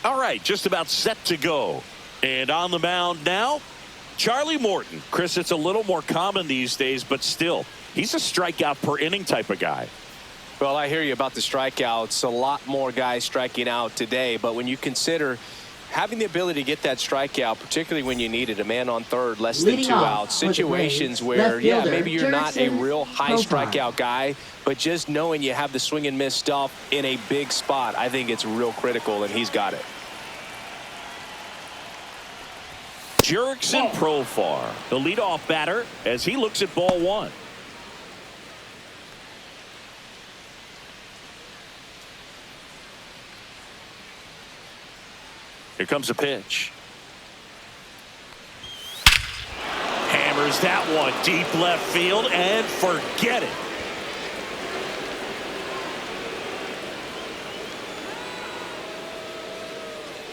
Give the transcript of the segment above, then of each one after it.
All right, just about set to go. And on the mound now, Charlie Morton. Chris, it's a little more common these days, but still, he's a strikeout per inning type of guy. Well, I hear you about the strikeouts. A lot more guys striking out today, but when you consider having the ability to get that strikeout, particularly when you need it, a man on third, less than 2 outs, situations where, yeah, maybe you're not a real high strikeout guy, but just knowing you have the swing and miss stuff in a big spot, I think it's real critical, and he's got it. Jurickson Profar, the leadoff batter, as he looks at ball one. Here comes a pitch. Hammers that one deep left field and forget it.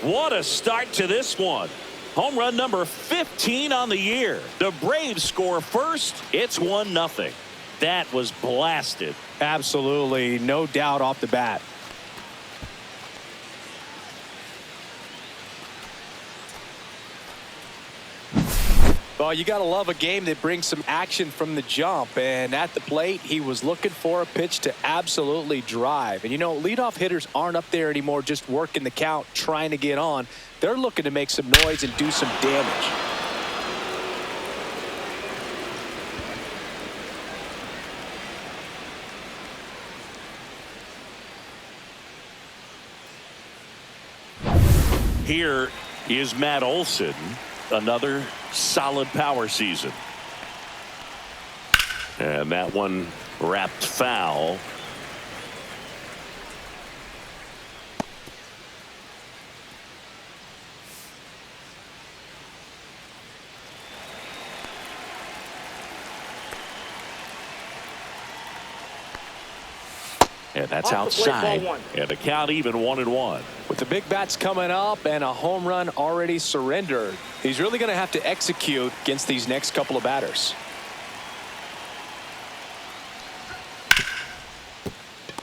What a start to this one. Home run number 15 on the year. The Braves score first. It's 1-0. That was blasted. Absolutely, no doubt off the bat. Well, you got to love a game that brings some action from the jump. And at the plate, he was looking for a pitch to absolutely drive. And, you know, leadoff hitters aren't up there anymore just working the count, trying to get on. They're looking to make some noise and do some damage. Here is Matt Olson. Another solid power season. And that one wrapped foul. And that's outside. And the count even 1-1. With the big bats coming up and a home run already surrendered, he's really going to have to execute against these next couple of batters.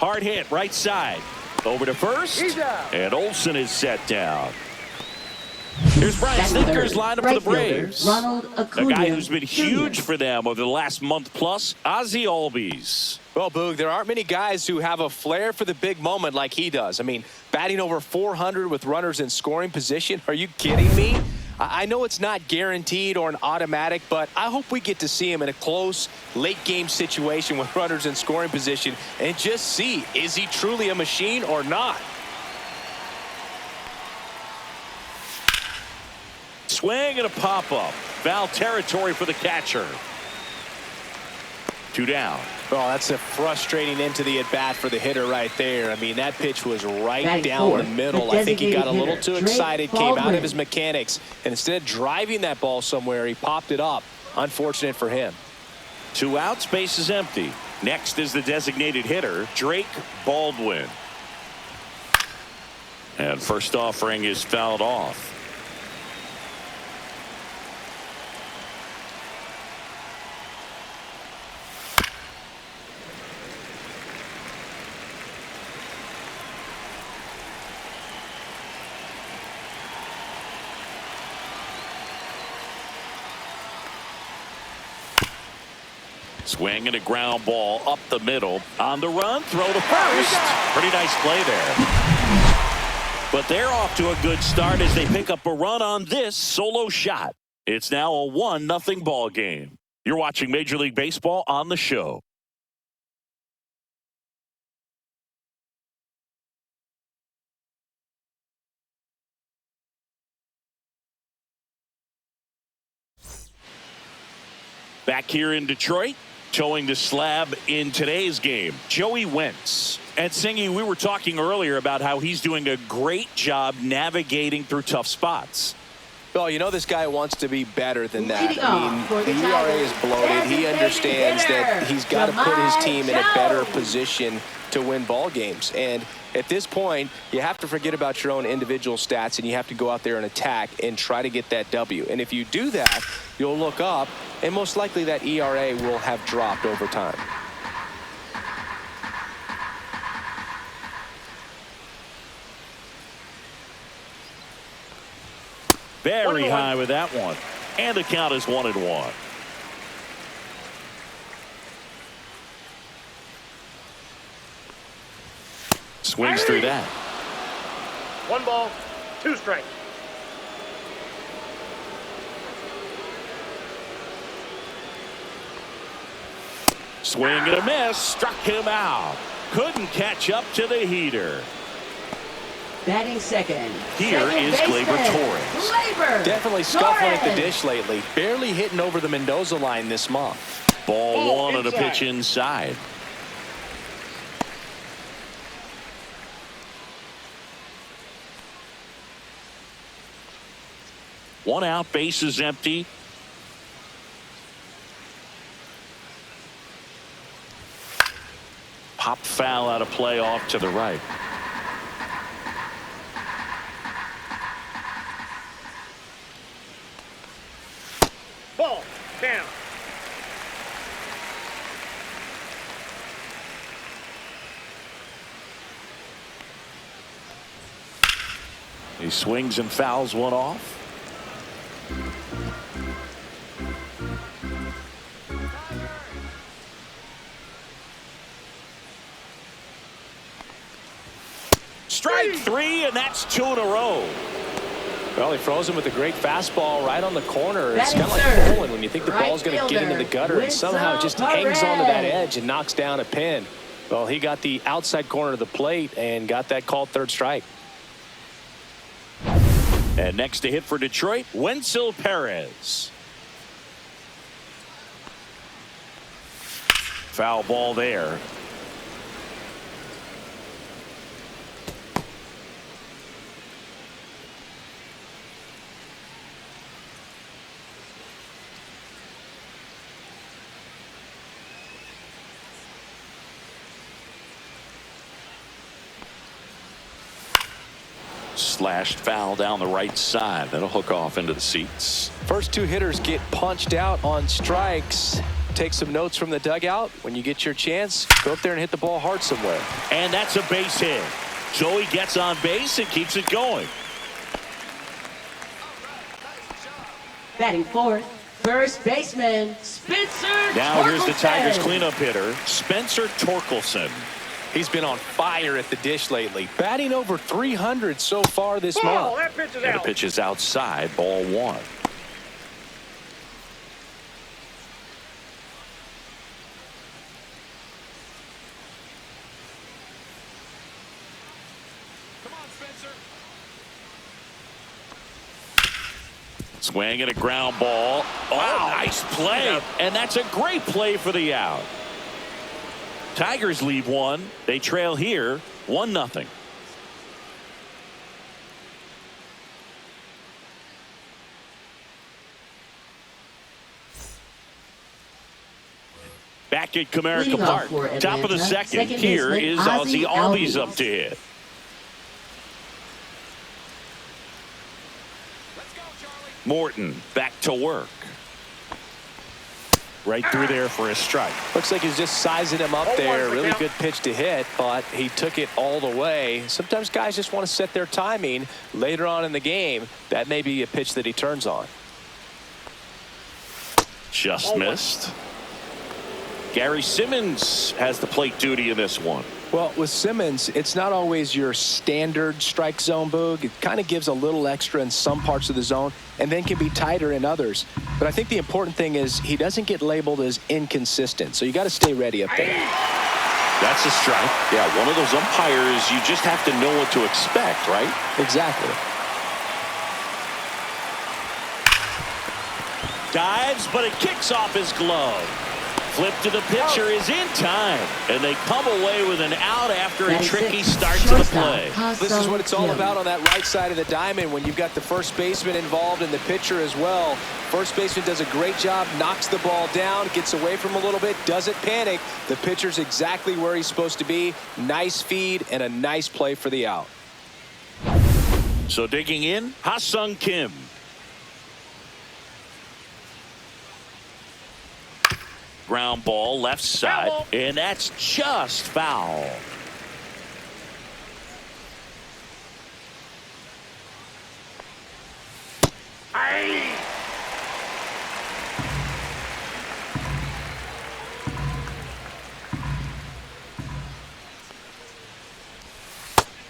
Hard hit right side. Over to first. And Olson is set down. Here's Brian Stinker's lineup for the Braves. A guy who's been huge for them over the last month plus, Ozzie Albies. Well, Boog, there aren't many guys who have a flair for the big moment like he does. I mean, batting over 400 with runners in scoring position. Are you kidding me? I know it's not guaranteed or an automatic, but I hope we get to see him in a close, late-game situation with runners in scoring position and just see, is he truly a machine or not? Swing and a pop-up. Foul territory for the catcher. 2 down. Oh, that's a frustrating end to the at-bat for the hitter right there. I mean, that pitch was right down the middle. I think he got a little too excited, came out of his mechanics, and instead of driving that ball somewhere, he popped it up. Unfortunate for him. 2 outs, base is empty. Next is the designated hitter, Drake Baldwin. And first offering is fouled off. Swing and a ground ball up the middle. On the run, throw to first. Pretty nice play there. But they're off to a good start as they pick up a run on this solo shot. It's now a 1-0 ball game. You're watching Major League Baseball on the show. Back here in Detroit, towing the slab in today's game, Joey Wentz. And Singy, we were talking earlier about how he's doing a great job navigating through tough spots. Well, you know this guy wants to be better than that. I mean, the ERA is bloated. He understands that he's got to put his team in a better position to win ball games. And at this point, you have to forget about your own individual stats and you have to go out there and attack and try to get that W. And if you do that, you'll look up and most likely that ERA will have dropped over time. Very high with that one. And the count is 1-1. Swings through that. 1 ball, 2 strikes. Swing and a miss. Struck him out. Couldn't catch up to the heater. Batting second. Here is Gleyber Torres. Definitely scuffling at the dish lately. Barely hitting over the Mendoza line this month. Ball 1 on a pitch inside. One out, base is empty. Pop foul out of play off to the right. Ball down. He swings and fouls one off. Strike 3, and that's 2 in a row. Well, he froze him with a great fastball right on the corner. It's Batting kind of like third. bowling when you think the Right ball's going to get into the gutter, and somehow it just hangs onto that edge and knocks down a pin. Well, he got the outside corner of the plate and got that called third strike. And next to hit for Detroit, Wenzel Perez. Foul ball there. Slashed foul down the right side. That'll hook off into the seats. First 2 hitters get punched out on strikes. Take some notes from the dugout. When you get your chance, go up there and hit the ball hard somewhere. And that's a base hit. Joey gets on base and keeps it going. Batting fourth, first baseman Spencer Now here's the Torkelson. Tigers cleanup hitter, Spencer Torkelson. He's been on fire at the dish lately. Batting over 300 so far this Ball, month. that pitch is And the out. pitch is outside, ball 1. Come on, Spencer. Swing and a ground ball. Oh, nice play. And that's a great play for the out. Tigers leave 1. They trail here 1-0. Back at Comerica Leading off Park. for Top of the Atlanta, second. second Here baseman is Ozzie Ozzie Albies Albies. up to hit. Morton back to work. Right through there for a strike. Looks like he's just sizing him up there. Really good pitch to hit, but he took it all the way. Sometimes guys just want to set their timing later on in the game. That may be a pitch that he turns on. Just missed. Gary Simmons has the plate duty in this one. Well, with Simmons, it's not always your standard strike zone, Boog. It kind of gives a little extra in some parts of the zone and then can be tighter in others. But I think the important thing is he doesn't get labeled as inconsistent. So you got to stay ready up there. That's a strike. Yeah, one of those umpires, you just have to know what to expect, right? Exactly. Dives, but it kicks off his glove. Flip to the pitcher is in time, and they come away with an out after a tricky start to the play. This is what it's all about on that right side of the diamond when you've got the first baseman involved and the pitcher as well. First baseman does a great job, knocks the ball down, gets away from him a little bit, doesn't panic. The pitcher's exactly where he's supposed to be. Nice feed and a nice play for the out. So digging in, Ha-Sung Kim. Ground ball left side, and that's just foul.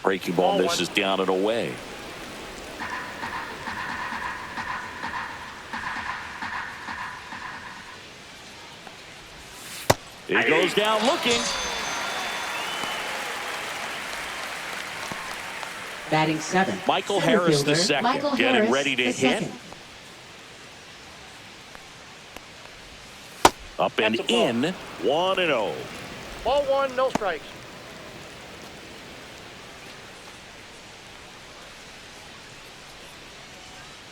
Breaking ball misses down and away. He goes down looking. Batting 7. Michael Center Harris fielder, the second, Michael getting Harris ready to the hit. second. Up and That's a ball. in, 1-0. Ball 1, no strikes.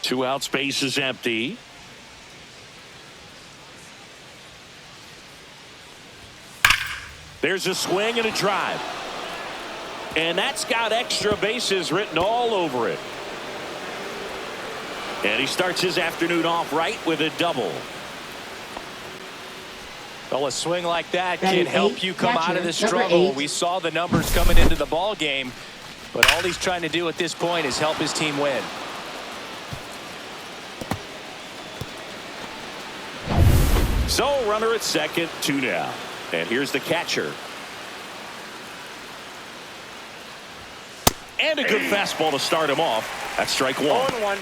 Two out, space is empty. There's a swing and a drive. And that's got extra bases written all over it. And he starts his afternoon off right with a double. Well, a swing like that Batting can help 8, you come out catcher, of the number struggle. 8. We saw the numbers coming into the ball game, but all he's trying to do at this point is help his team win. So runner at second, 2 down. And here's the catcher. And a good fastball to start him off. That's strike 1. 0-1.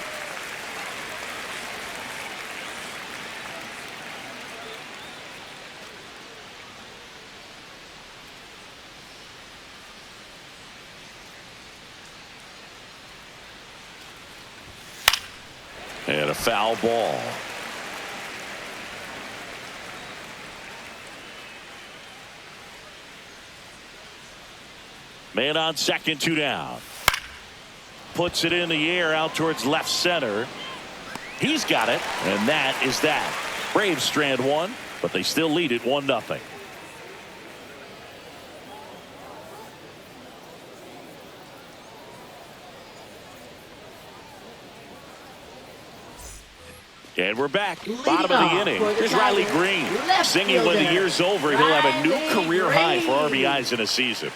And a foul ball. Man on second, 2 down. Puts it in the air out towards left center. He's got it, and that is that. Braves strand 1, but they still lead it 1-0. And we're back. Bottom of the inning. Here's Riley Green. Singing when the year's over, he'll have a new career high for RBIs in a season.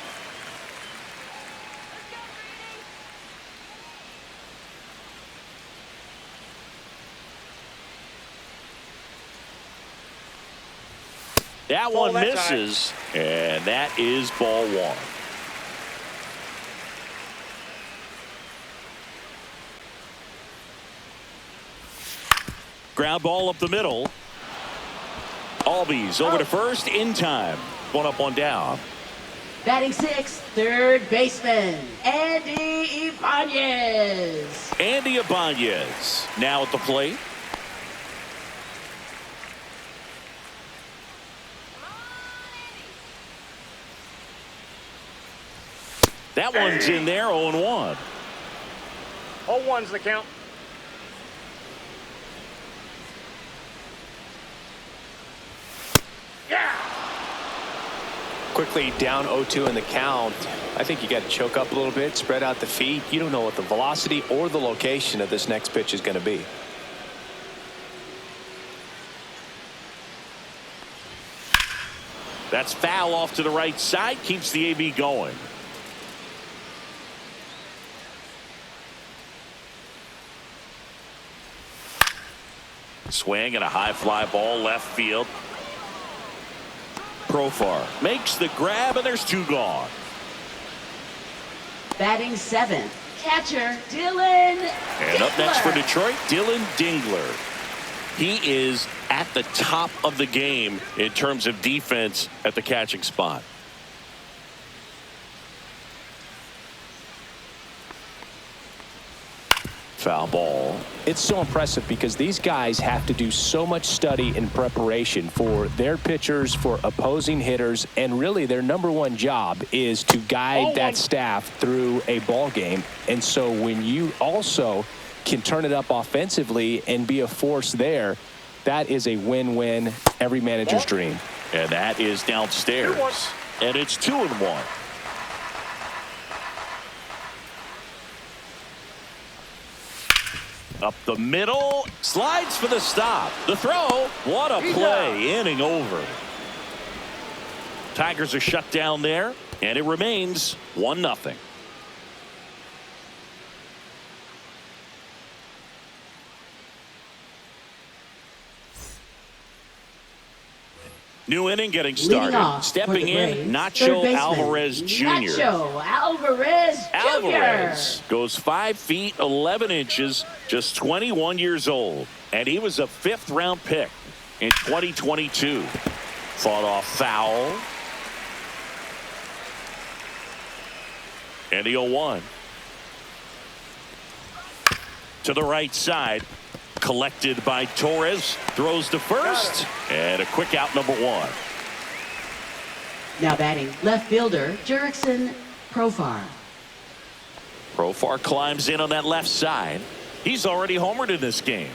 That one misses, and that is ball 1. Ground ball up the middle. Albies over to first in time. 1 up, 1 down. Batting 6, third baseman, Andy Ibanez. Andy Ibanez now at the plate. That one's in there, 0-1. 0-1's the count. Quickly down 0-2 in the count. I think you got to choke up a little bit, spread out the feet. You don't know what the velocity or the location of this next pitch is going to be. That's foul off to the right side. Keeps the AB going. Swing and a high fly ball left field. Profar makes the grab, and there's 2 gone. Batting 7, catcher Dylan And up next for Dingler. Detroit, Dylan Dingler. He is at the top of the game in terms of defense at the catching spot. Foul ball. It's so impressive because these guys have to do so much study and preparation for their pitchers, for opposing hitters, and really their #1 job is to guide that staff through a ball game. And so when you also can turn it up offensively and be a force there, that is a win-win, every manager's dream. And that is downstairs. 2-1. And it's 2-1. Up the middle, slides for the stop. The throw, what a play, inning over. Tigers are shut down there, and it remains 1-0. New inning getting Leading started. off for Stepping the in, Braves, Nacho third baseman, Alvarez Jr. Nacho Alvarez Jr. Alvarez goes 5 feet 11 inches, just 21 years old, and he was a 5th-round pick in 2022. Fought off foul. And the 0-1. To the right side. Collected by Torres. Throws to first. And a quick out, number 1. Now batting left fielder Jurickson Profar. Profar climbs in on that left side. He's already homered in this game.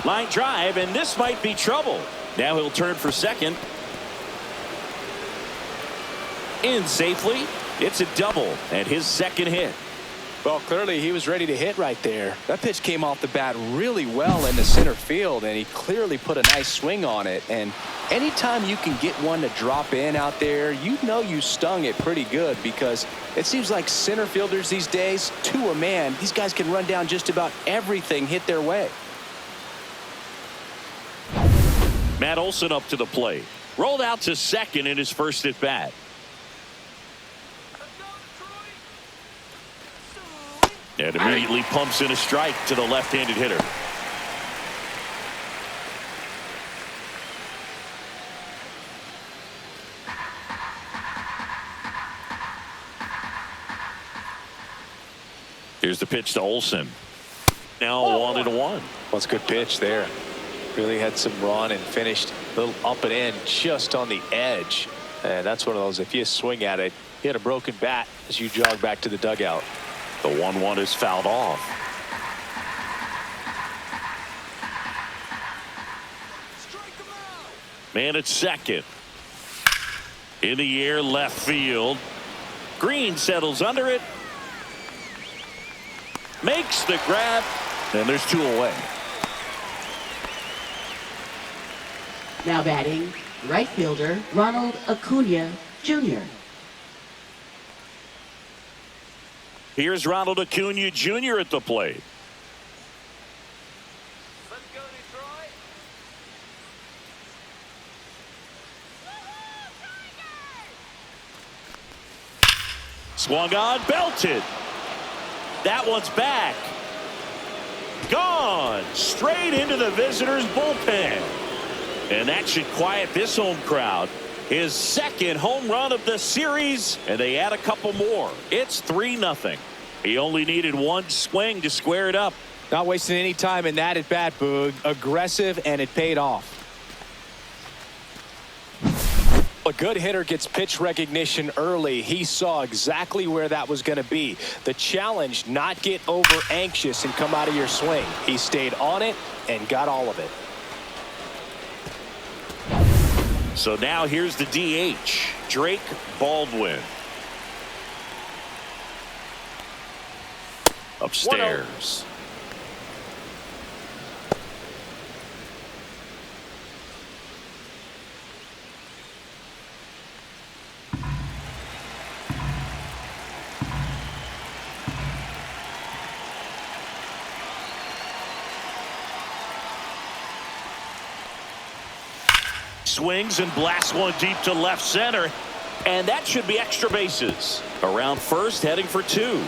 Line drive, and this might be trouble. Now he'll turn for second. In safely. It's a double and his second hit. Well, clearly he was ready to hit right there. That pitch came off the bat really well into center field, and he clearly put a nice swing on it. And anytime you can get one to drop in out there, you know you stung it pretty good, because it seems like center fielders these days, to a man, these guys can run down just about everything hit their way. Matt Olson up to the plate. Rolled out to second in his first at bat. And immediately pumps in a strike to the left-handed hitter. Here's the pitch to Olson. Now 1-1. Well, it's a good pitch there. Really had some run and finished a little up and in just on the edge. And that's one of those, if you swing at it, you had a broken bat as you jog back to the dugout. The 1-1 is fouled off. Man at second. In the air, left field. Green settles under it. Makes the grab. And there's 2 away. Now batting right fielder Ronald Acuna Jr. Here's Ronald Acuna Jr. at the plate. Let's go, Detroit. Swung on, belted. That one's back. Gone. Straight into the visitors' bullpen. And that should quiet this home crowd. His second home run of the series, and they add a couple more. It's 3-0. He only needed one swing to square it up. Not wasting any time in that at bat, Boog. Aggressive, and it paid off. A good hitter gets pitch recognition early. He saw exactly where that was going to be. The challenge, not get over anxious and come out of your swing. He stayed on it and got all of it. So now here's the DH, Drake Baldwin. Upstairs. Swings and blasts one deep to left center, and that should be extra bases. Around first, heading for 2.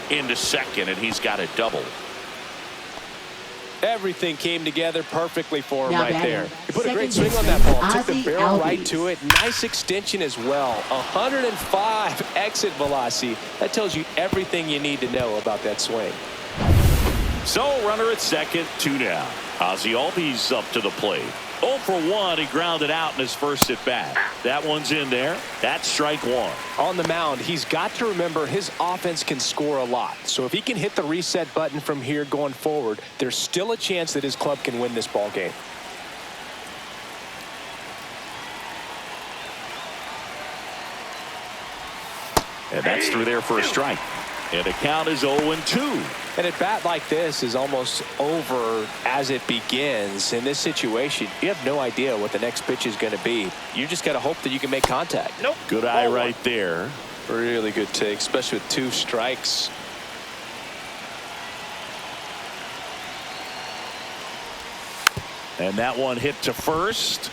Into second, and he's got a double. Everything came together perfectly for him Now right batting, there. He put a great second swing on that ball. Took the Ozzie barrel right Albies. to it. Nice extension as well. 105 exit velocity. That tells you everything you need to know about that swing. So runner at second, 2 down. Ozzie Albies up to the plate. 0 for 1, he grounded out in his first at bat. That one's in there. That's strike 1. On the mound, he's got to remember his offense can score a lot. So if he can hit the reset button from here going forward, there's still a chance that his club can win this ball game. And that's through there for a strike. And the count is 0-2. And at bat like this is almost over as it begins. In this situation, you have no idea what the next pitch is going to be. You just got to hope that you can make contact. Nope. Good eye right there. Really good take, especially with 2 strikes. And that one hit to first.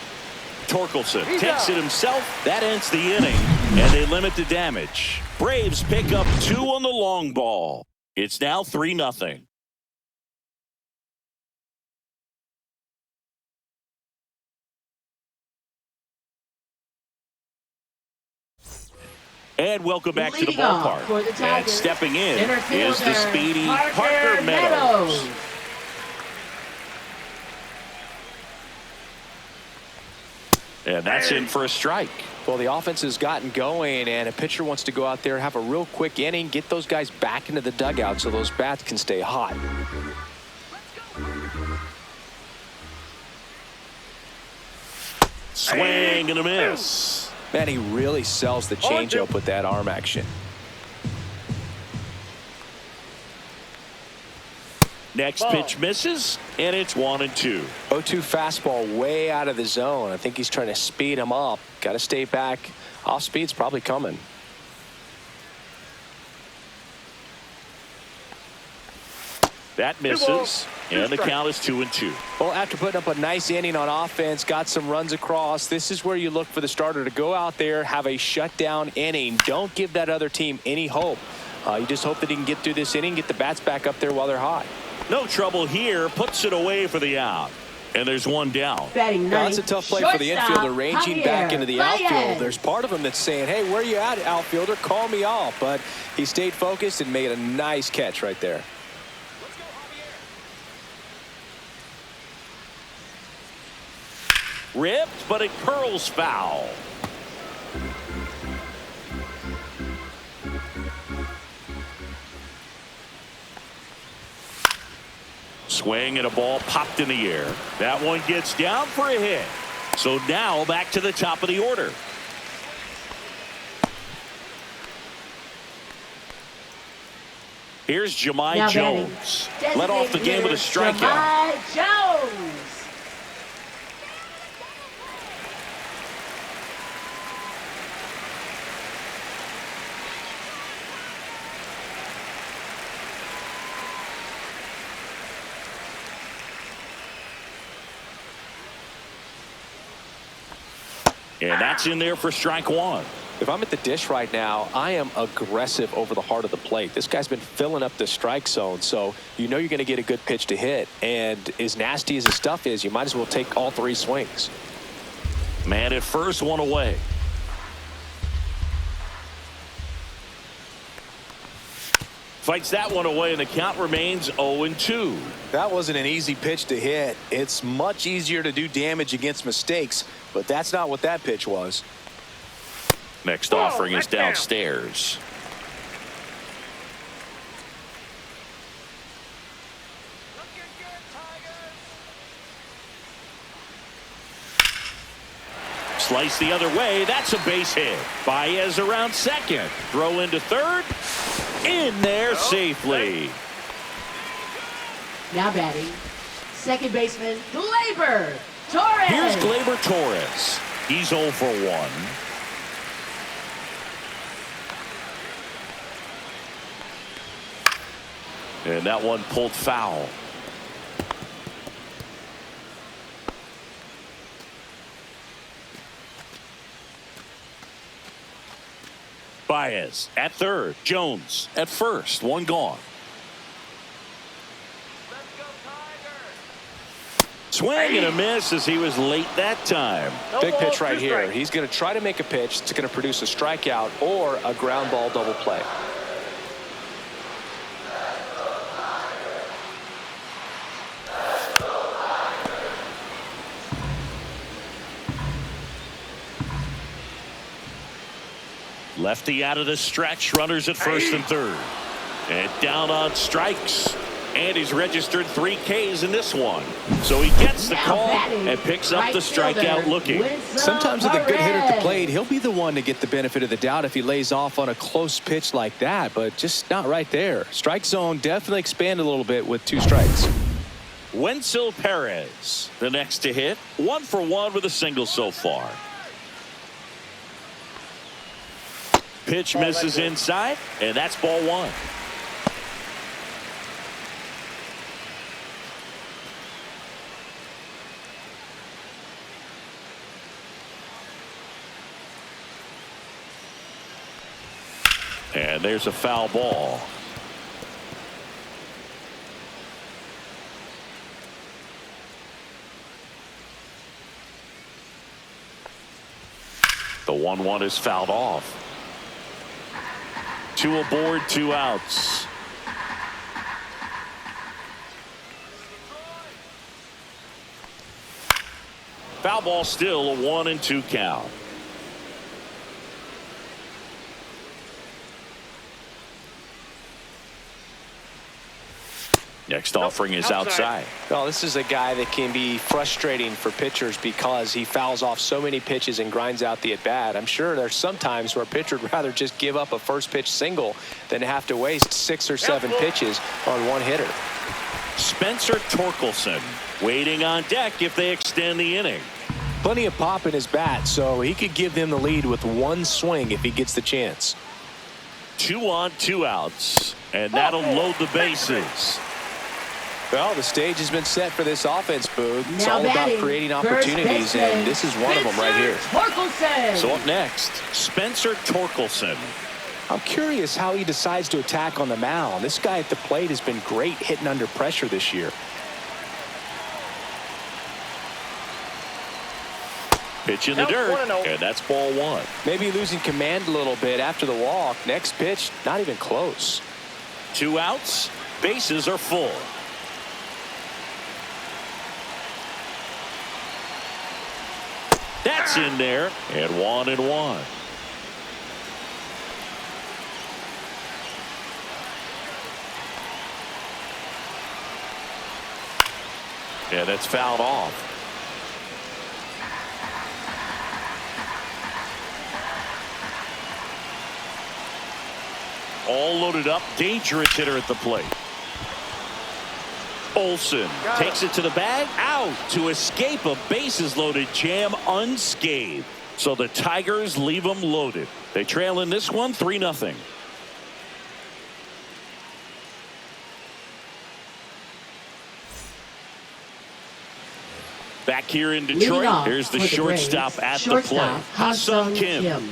Torkelson takes it himself. That ends the inning, and they limit the damage. Braves pick up 2 on the long ball. It's now 3-0. And welcome back to the Leading off ballpark. for the And Tigers, stepping in center is the fielder, speedy Parker Parker Meadows. And that's in for a strike. Well, the offense has gotten going, and a pitcher wants to go out there, have a real quick inning, get those guys back into the dugout so those bats can stay hot. Swing and a miss. Man, he really sells the changeup with that arm action. Next pitch misses, and it's 1-2. 0-2 fastball way out of the zone. I think he's trying to speed him up. Got to stay back. Off speed's probably coming. That misses, and the count is 2-2. Well, after putting up a nice inning on offense, got some runs across, this is where you look for the starter to go out there, have a shutdown inning. Don't give that other team any hope. You just hope that he can get through this inning, get the bats back up there while they're hot. No trouble here. Puts it away for the out. And there's one down. Batting Now, ninth, that's a tough play for the shortstop, infielder, ranging Javier back into the outfield. Baez. There's part of him that's saying, hey, where you at, outfielder? Call me off. But he stayed focused and made a nice catch right there. Ripped, but it curls foul. Swing and a ball popped in the air. That one gets down for a hit. So now back to the top of the order. Here's Jahmai Now Jones. batting, Led off the game with a designated strikeout. Jahmai Jones. And that's in there for strike one. If I'm at the dish right now, I am aggressive over the heart of the plate. This guy's been filling up the strike zone, so you know you're going to get a good pitch to hit. And as nasty as his stuff is, you might as well take all 3 swings. Man at first, one away. Fights that one away, and the count remains 0-2. That wasn't an easy pitch to hit. It's much easier to do damage against mistakes, but that's not what that pitch was. Next offering is downstairs. Looking good, Tigers. Slice the other way. That's a base hit. Baez around second. Throw into third. In there safely. Now batting, second baseman Gleyber Torres. Here's Gleyber Torres. He's 0 for 1. And that one pulled foul. Baez at third. Jones at first. One gone. Let's go, Tigers. Swing and a miss as he was late that time. Big pitch right here. He's going to try to make a pitch that's going to produce a strikeout or a ground ball double play. Lefty out of the stretch. Runners at first and third. And down on strikes. And he's registered 3 Ks in this one. So he gets the call and picks up the strikeout looking. Sometimes with a good hitter at the plate, he'll be the one to get the benefit of the doubt if he lays off on a close pitch like that, but just not right there. Strike zone definitely expanded a little bit with 2 strikes. Wenzel Perez, the next to hit. 1 for 1 with a single so far. Pitch misses inside, and that's ball 1. And there's a foul ball. The 1-1 is fouled off. 2 aboard, 2 outs. Foul ball, still a 1-2 count. Next offering is outside. Well, this is a guy that can be frustrating for pitchers because he fouls off so many pitches and grinds out the at-bat. I'm sure there's some times where a pitcher would rather just give up a first pitch single than have to waste 6 or 7 pitches on one hitter. Spencer Torkelson waiting on deck if they extend the inning. Plenty of pop in his bat, so he could give them the lead with 1 swing if he gets the chance. 2 on, 2 outs, and that'll load the bases. Well, the stage has been set for this offense, Boog. It's all about creating opportunities, and this is one of them right here. So up next, Spencer Torkelson. I'm curious how he decides to attack on the mound. This guy at the plate has been great hitting under pressure this year. Pitch in the dirt, and that's ball 1. Maybe losing command a little bit after the walk. Next pitch, not even close. 2 outs, bases are full. That's in there, and 1-1. Yeah, that's fouled off. All loaded up, dangerous hitter at the plate. Olsen takes it to the bag, out to escape a bases loaded jam unscathed. So the Tigers leave them loaded. They trail in this one 3-0. Back here in Detroit, here's the shortstop at the plate, Ha-Sung Kim.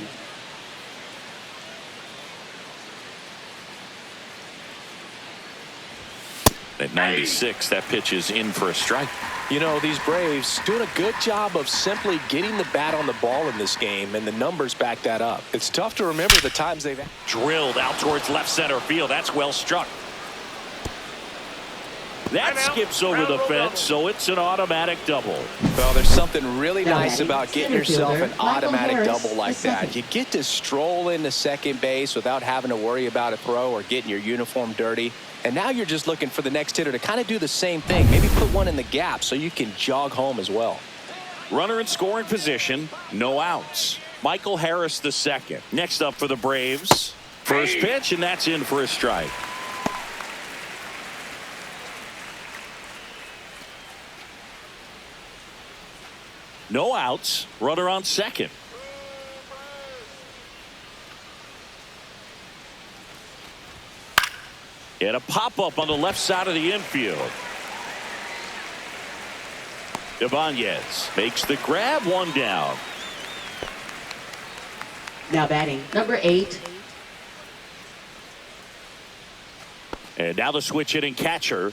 At 96, that pitch is in for a strike. You know, these Braves doing a good job of simply getting the bat on the ball in this game, and the numbers back that up. It's tough to remember the times they've drilled out towards left center field. That's well struck. That skips over the fence, so it's an automatic double. Well, there's something really nice about getting yourself an automatic double like that. You get to stroll into second base without having to worry about a throw or getting your uniform dirty. And now you're just looking for the next hitter to kind of do the same thing. Maybe put one in the gap so you can jog home as well. Runner in scoring position, no outs. Michael Harris the second. Next up for the Braves. First pitch, and that's in for a strike. No outs. Runner on second. And a pop-up on the left side of the infield. Ibanez makes the grab, 1 down. Now batting, number 8. And now the switch hitting catcher.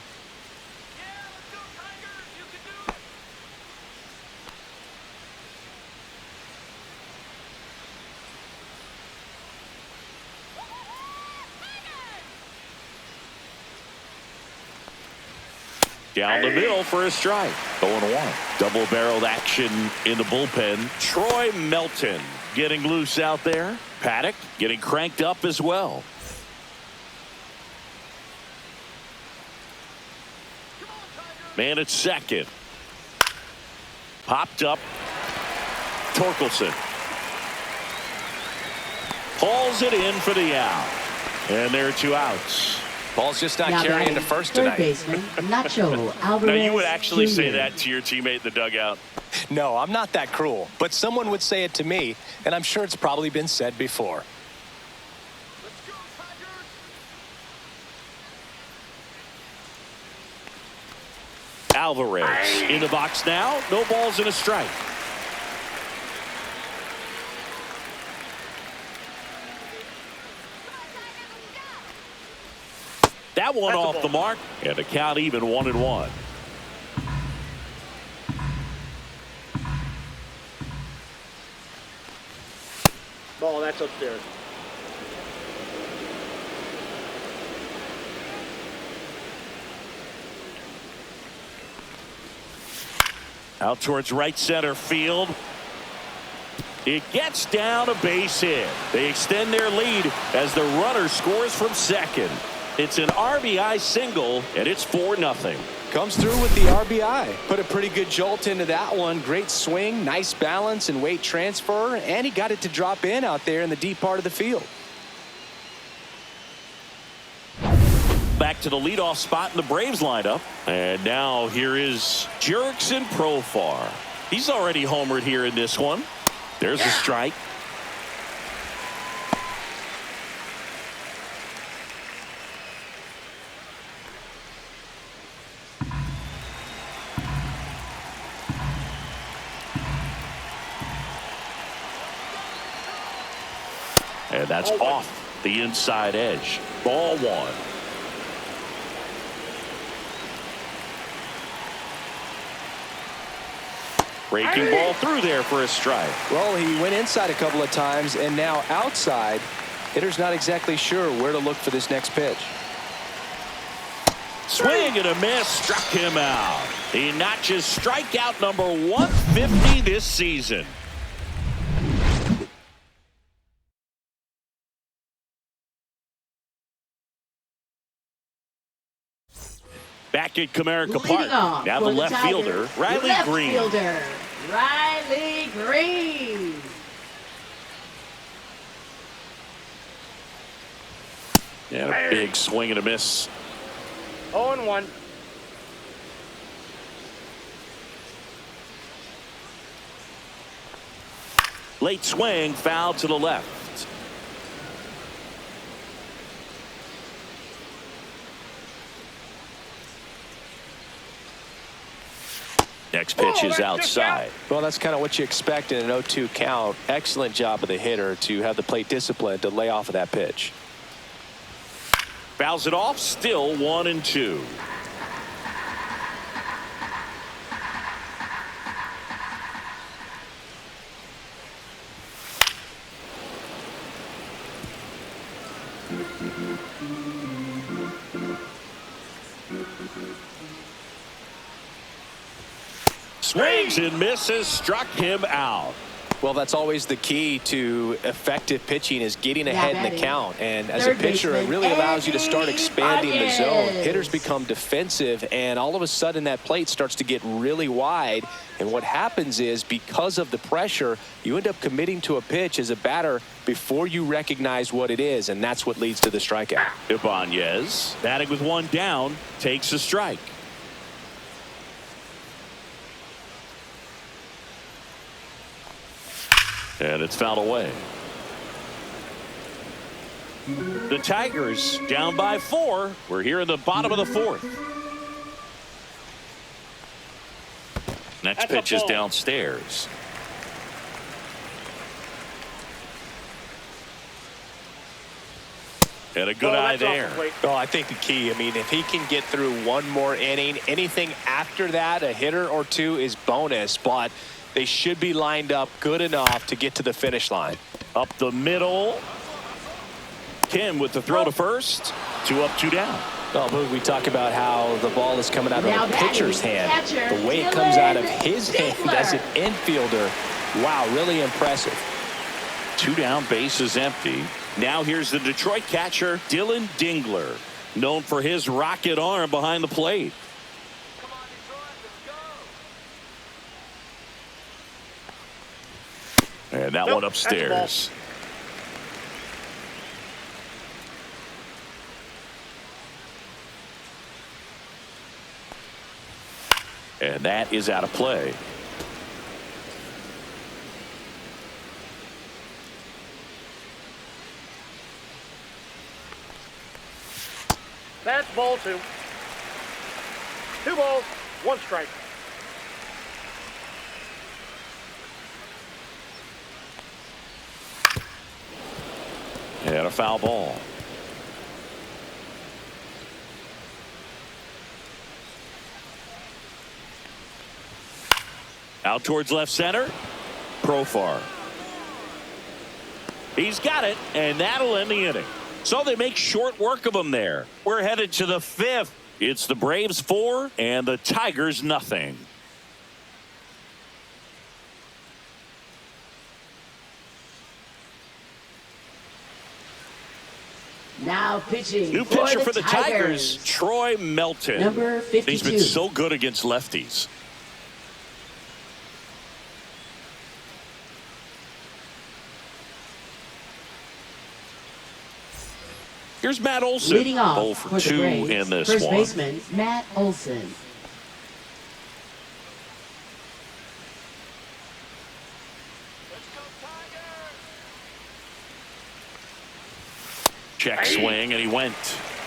Down the middle for a strike. 0-1. Double-barreled action in the bullpen. Troy Melton getting loose out there. Paddock getting cranked up as well. Man at second. Popped up. Torkelson hauls it in for the out. And there are 2 outs. Ball's just not Now carrying batting to first third tonight. baseman, Nacho Alvarez Now, you would actually say Jr. that to your teammate in the dugout? No, I'm not that cruel. But someone would say it to me, and I'm sure it's probably been said before. Alvarez in the box now. No balls and a strike. That one off the mark, and the count even 1-1. Ball, that's upstairs. Out towards right center field. It gets down a base hit. They extend their lead as the runner scores from second. It's an RBI single, and it's 4-0. Comes through with the RBI. Put a pretty good jolt into that one. Great swing, nice balance and weight transfer, and he got it to drop in out there in the deep part of the field. Back to the leadoff spot in the Braves lineup. And now here is Jurickson Profar. He's already homered here in this one. There's a strike. And that's off the inside edge. Ball 1. Breaking ball through there for a strike. Well, he went inside a couple of times, and now outside. Hitter's not exactly sure where to look for this next pitch. Swing and a miss, struck him out. He notches strikeout number 150 this season. Back at Comerica Park. Now the left fielder, Riley Green. Riley Green. Yeah, a big swing and a miss. 0-1. Late swing, foul to the left. Next pitch is outside. Well, that's kind of what you expect in an 0-2 count. Excellent job of the hitter to have the plate discipline to lay off of that pitch. Fouls it off, still 1-2. Swings and misses, struck him out. Well, that's always the key to effective pitching is getting ahead in the count. And as a Third pitcher, it really baseman, allows you to start expanding the zone. Vargas. Hitters become defensive, and all of a sudden that plate starts to get really wide. And what happens is because of the pressure, you end up committing to a pitch as a batter before you recognize what it is, and that's what leads to the strikeout. Ibanez, batting with one down, takes a strike. And it's fouled away. The Tigers down by 4. We're here in the bottom of the 4th. Next pitch is downstairs. And a good eye there. Oh, I think the key, I mean, if he can get through one more inning, anything after that, a hitter or two is bonus, but they should be lined up good enough to get to the finish line. Up the middle. Kim with the throw to first. 2 up, 2 down. Well, Boog, we talk about how the ball is coming out Now of the pitcher's hand. catcher, The way it comes out of Dylan his hand Dingler. as an infielder. Wow, really impressive. 2 down, base is empty. Now here's the Detroit catcher, Dylan Dingler, known for his rocket arm behind the plate. Come on, And that one upstairs. And that is out of play. That's ball 2. 2 balls, 1 strike. And a foul ball. Out towards left center. Profar. He's got it, and that'll end the inning. So they make short work of him there. We're headed to the 5th. It's the Braves 4 and the Tigers nothing. Now pitching. New pitcher for the Tigers, Troy Melton. Number 52. He's been so good against lefties. Here's Matt Olson. Leading off 0 for 2 in this first one. baseman, Matt Olson. Check swing, and he went.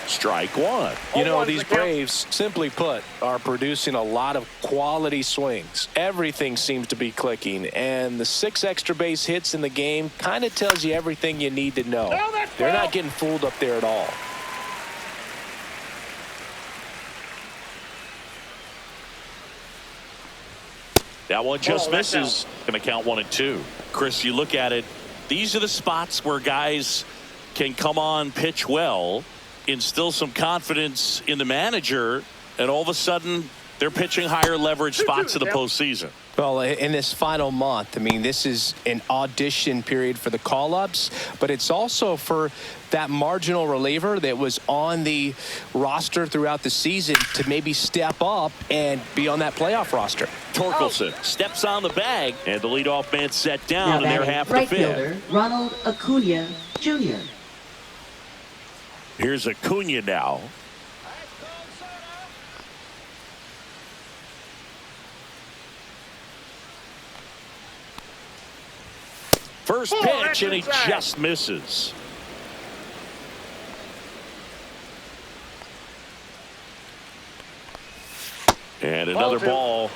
Strike 1. You know, these Braves, simply put, are producing a lot of quality swings. Everything seems to be clicking, and the 6 extra base hits in the game kind of tells you everything you need to know. They're not getting fooled up there at all. That one just misses. Going to count 1 and 2. Chris, you look at it. These are the spots where guys can come on, pitch well, instill some confidence in the manager, and all of a sudden they're pitching higher leverage spots of the postseason. Well, in this final month, I mean, this is an audition period for the call-ups, but it's also for that marginal reliever that was on the roster throughout the season to maybe step up and be on that playoff roster. Torkelson steps on the bag, and the leadoff man set down, Now and they're batting, half the right 5th. fielder, Ronald Acuna Jr. Here's Acuna now. First pitch, and he just misses. And another ball.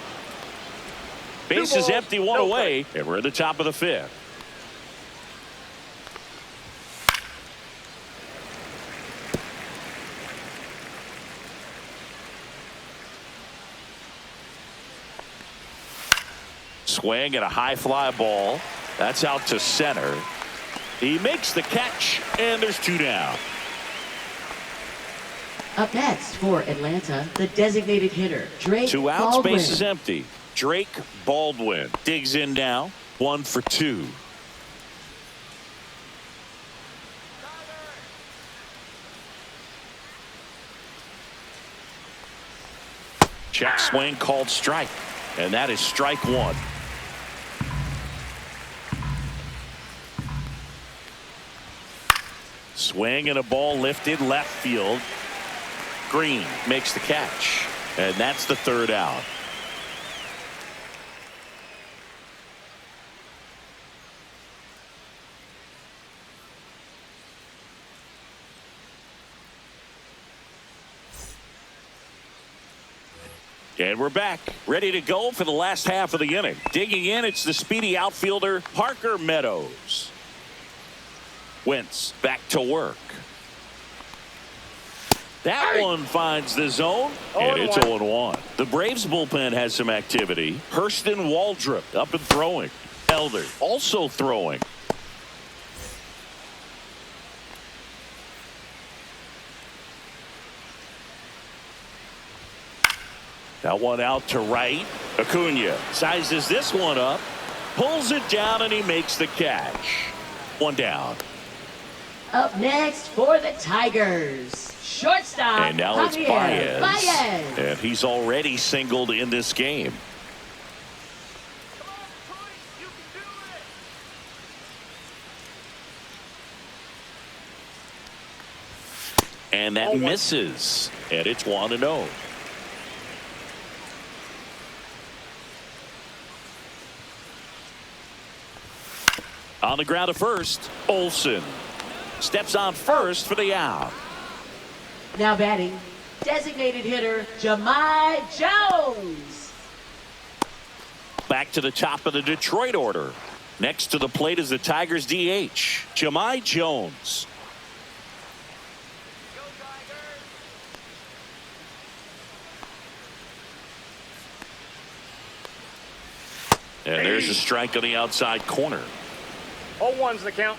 Base is empty, 1 away, and we're at the top of the 5th. Swing and a high fly ball. That's out to center. He makes the catch, and there's 2 down. Up next for Atlanta, the designated hitter, Drake 2 outs, Baldwin. base is empty. Drake Baldwin digs in now. 1 for 2. Check swing called strike, and that is strike 1. Swing and a ball lifted left field. Green makes the catch, and that's the 3rd out. And we're back, ready to go for the last half of the inning. Digging in, it's the speedy outfielder, Parker Meadows. Wentz back to work. That one finds the zone, and it's 0-1. The Braves bullpen has some activity. Hurston Waldrop up and throwing. Elder also throwing. That one out to right. Acuna sizes this one up, pulls it down, and he makes the catch. 1 down. Up next for the Tigers, shortstop, And now it's Javier Baez. And he's already singled in this game. And that misses. And it's 1-0. On the ground to first, Olsen steps on first for the out. Now batting, designated hitter Jahmai Jones. Back to the top of the Detroit order. Next to the plate is the Tigers DH, Jahmai Jones. And there's a strike on the outside corner. 0-1's the count.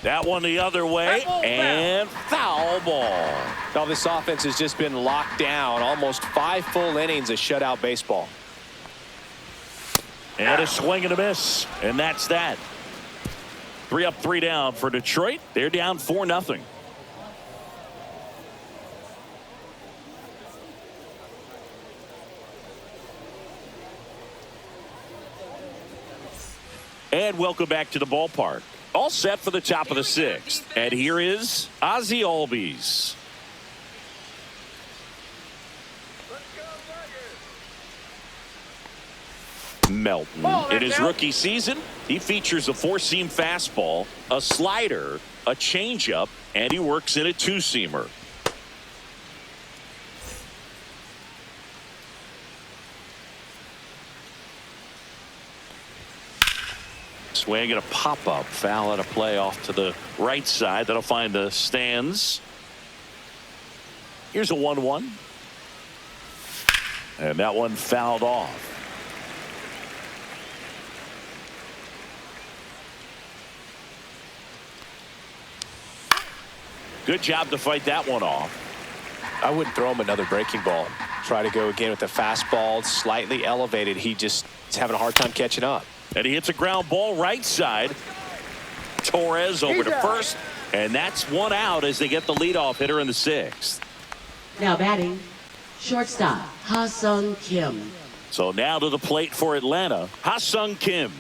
That one the other way, and foul ball. Now this offense has just been locked down. Almost 5 full innings of shutout baseball. And a swing and a miss. And that's that. 3 up, 3 down for Detroit. They're down 4-0. And welcome back to the ballpark. All set for the top of the 6th. And here is Ozzie Albies. Melton. In his rookie season, he features a 4-seam fastball, a slider, a changeup, and he works in a 2-seamer. Swing and a pop-up, foul and a play off to the right side. That'll find the stands. Here's a 1-1. And that one fouled off. Good job to fight that one off. I wouldn't throw him another breaking ball. Try to go again with the fastball, slightly elevated. He just is having a hard time catching up. And he hits a ground ball right side. Torres over to first. And that's 1 out as they get the leadoff hitter in the 6th. Now batting, shortstop Ha-Sung Kim. So now to the plate for Atlanta, Ha-Sung Kim.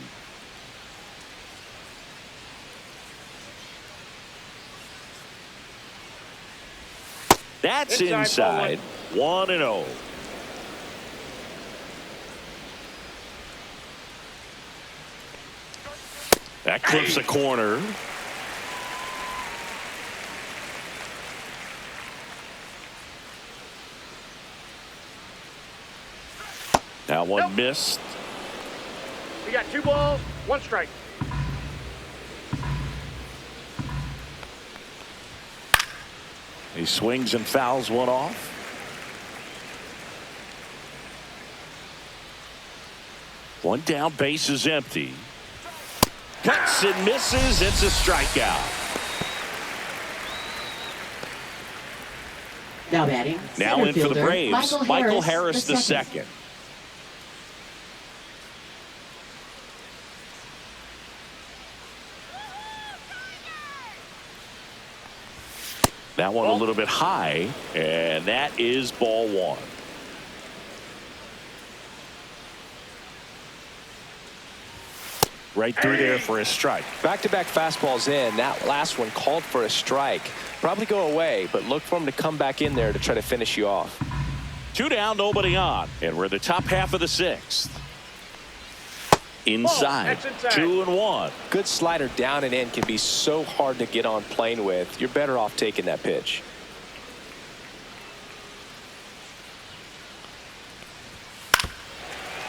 That's inside. 1-0. That clips the corner. That one missed. We got 2 balls, 1 strike. He swings and fouls one off. One down, base is empty. Cuts and misses. It's a strikeout. Now batting, Now in for the fielder, Braves, Michael Harris the second. second. That one a little bit high, and that is ball 1. Right through there for a strike. Back-to-back fastballs in. That last one called for a strike. Probably go away, but look for him to come back in there to try to finish you off. 2 down, nobody on, and we're the top half of the 6th. Inside, 2-1. Good slider down and in can be so hard to get on plane with. You're better off taking that pitch.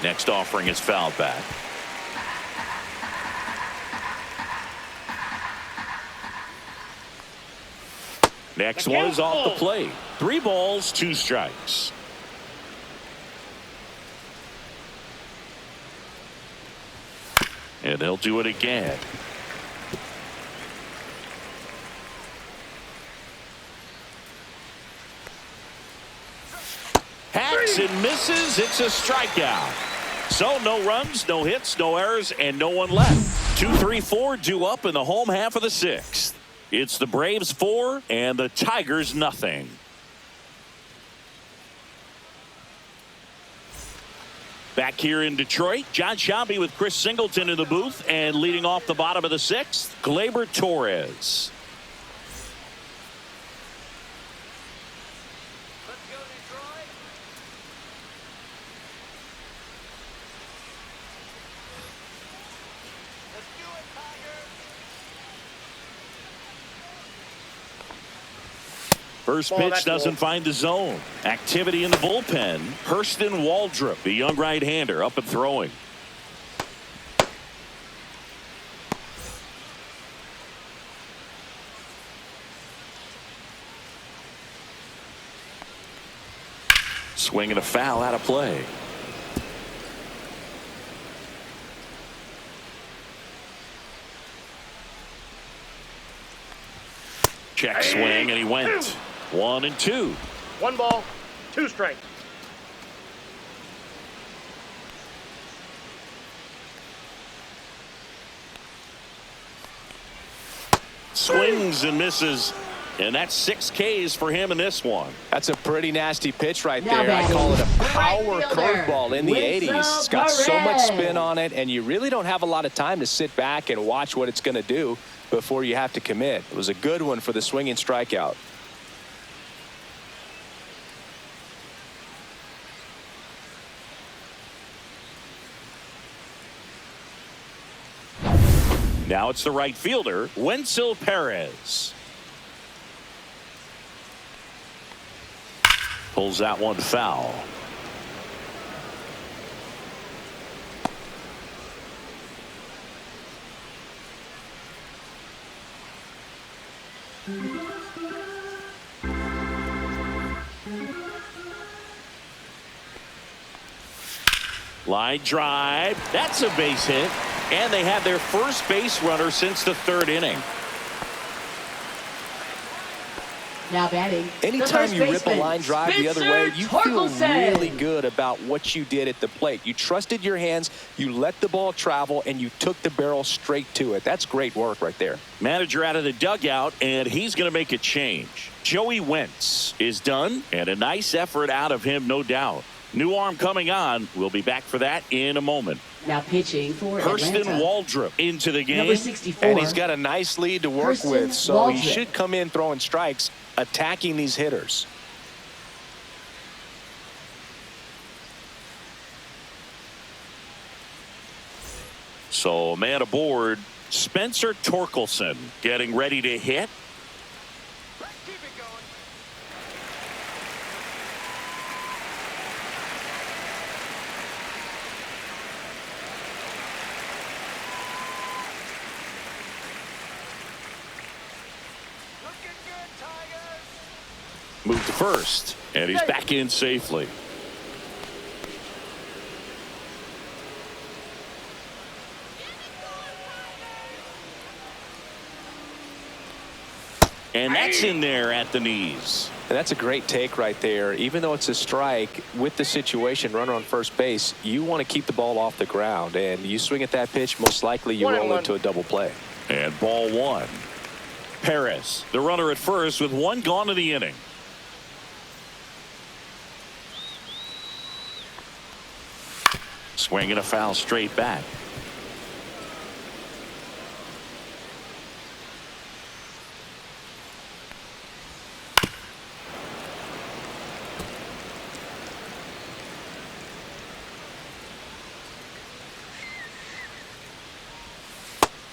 Next offering is fouled back. Next one is off the plate. 3 balls, 2 strikes. And they'll do it again. Hacks and misses. It's a strikeout. So no runs, no hits, no errors, and no one left. 2, 3, 4 due up in the home half of the 6th. It's the Braves 4 and the Tigers nothing. Back here in Detroit, John Shelby with Chris Singleton in the booth, and leading off the bottom of the 6th, Gleyber Torres. First pitch doesn't find the zone. Activity in the bullpen. Hurston Waldrop, the young right-hander, up and throwing. Swinging a foul out of play. Check swing, and he went. 1-2. 1 ball, 2 strikes. Swings and misses. And that's 6 Ks for him in this one. That's a pretty nasty pitch right there. I call it a power curveball in the 80s. It's got so much spin on it, and you really don't have a lot of time to sit back and watch what it's going to do before you have to commit. It was a good one for the swinging strikeout. Now it's the right fielder, Wenceel Perez. Pulls that one foul. Line drive. That's a base hit. And they have their first base runner since the 3rd inning. Now batting. Anytime you rip a line drive the other way, you feel really good about what you did at the plate. You trusted your hands, you let the ball travel, and you took the barrel straight to it. That's great work right there. Manager out of the dugout, and he's going to make a change. Joey Wentz is done, and a nice effort out of him, no doubt. New arm coming on. We'll be back for that in a moment. Now pitching for Hurston Atlanta. Waldrop into the game. Number 64. And he's got a nice lead to work Hurston with, so Waldrop. he should come in throwing strikes, attacking these hitters. So man aboard, Spencer Torkelson getting ready to hit. Move to first, and he's back in safely. And that's in there at the knees. And that's a great take right there. Even though it's a strike, with the situation, runner on first base, you want to keep the ball off the ground. And you swing at that pitch, most likely you roll into a double play. And ball 1. Perez, the runner at first with 1 gone in the inning. Swinging a foul straight back.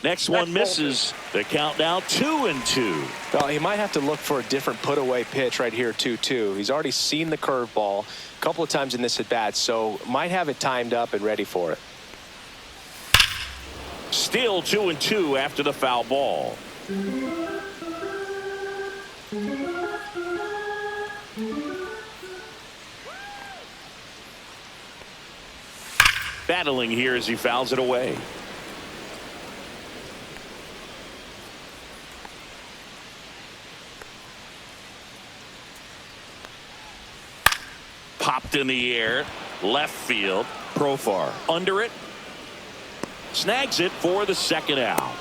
Next one misses. The count now 2-2. Well, he might have to look for a different put away pitch right here 2-2. He's already seen the curveball a couple of times in this at bat, so might have it timed up and ready for it. Still 2-2 after the foul ball. Battling here as he fouls it away. Popped in the air, left field, Profar under it, snags it for the 2nd out.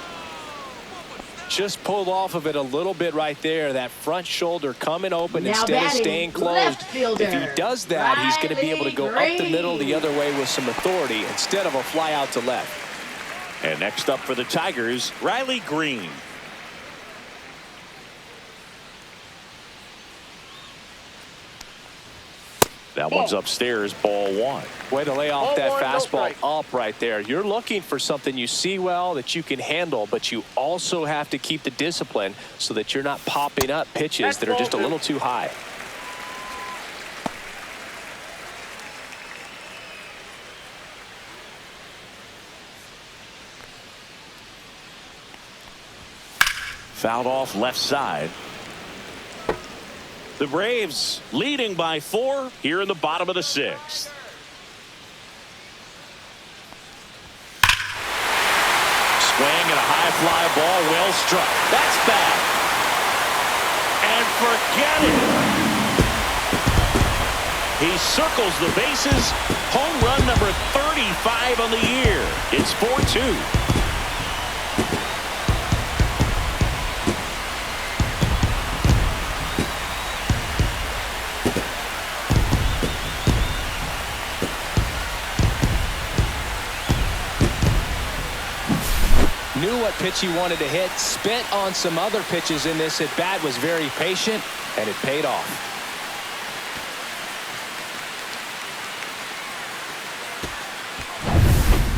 Just pulled off of it a little bit right there. That front shoulder coming open Now instead of batting, staying closed. left fielder, If he does that, he's going to be able to go up the middle the Green. other way with some authority instead of a fly out to left. And next up for the Tigers, Riley Green. That one's upstairs, ball one. Way to lay off Ball that one, no fastball strike. up right there. You're looking for something you see well that you can handle, but you also have to keep the discipline so that you're not popping up pitches That's that are just a ball two. little too high. Fouled off left side. The Braves leading by 4 here in the bottom of the 6th. Swing and a high fly ball, well struck. That's bad. And forget it. He circles the bases. Home run number 35 on the year. It's 4-2. Knew what pitch he wanted to hit, spent on some other pitches in this at bat, was very patient, and it paid off.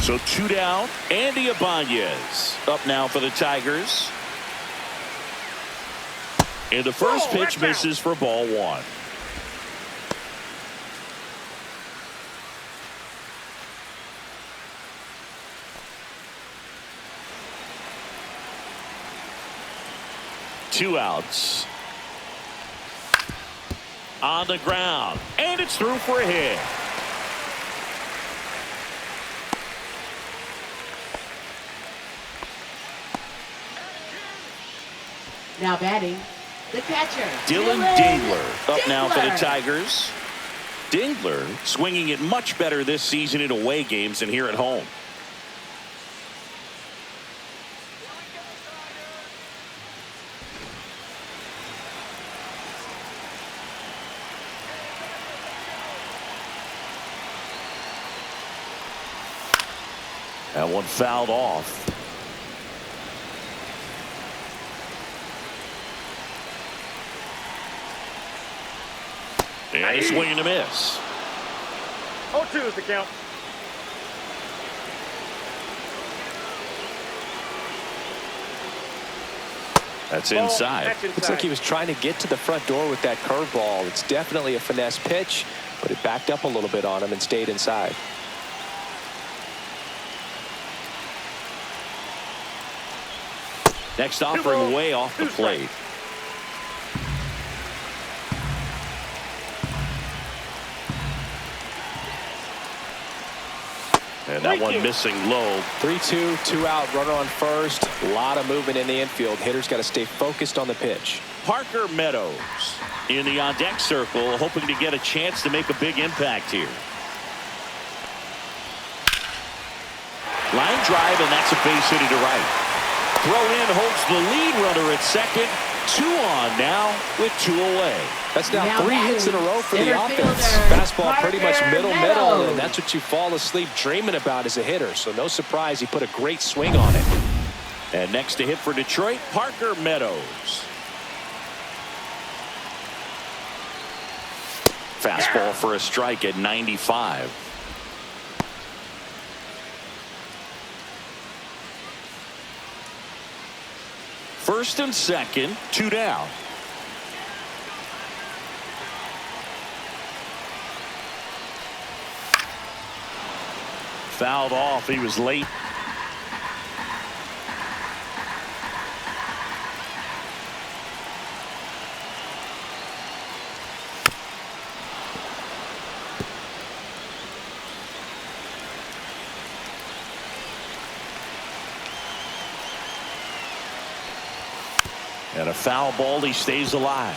So 2 down. Andy Ibanez up now for the Tigers. And the first pitch misses for ball one. Two outs. On the ground. And it's through for a hit. Now batting, the catcher, Dylan Dingler up now for the Tigers. Dingler swinging it much better this season in away games than here at home. That one fouled off. And a swing and a miss. 0-2 is the count. That's Ball, inside. that's inside. Looks like he was trying to get to the front door with that curveball. It's definitely a finesse pitch, but it backed up a little bit on him and stayed inside. Next offering way off the plate. And that one missing low. 3-2, 2 out, runner on first. A lot of movement in the infield. Hitter's got to stay focused on the pitch. Parker Meadows in the on-deck circle, hoping to get a chance to make a big impact here. Line drive, and that's a base hit to right. Throw in holds the lead runner at second. 2 on now with 2 away. That's now Now 3 batting, hits in a row for the center offense. fielder, Fastball pretty much Parker middle, Meadows. and that's what you fall asleep dreaming about as a hitter. So no surprise he put a great swing on it. And next to hit for Detroit, Parker Meadows. Fastball for a strike at 95. First and second, 2 down. Fouled off. He was late. And a foul ball. He stays alive.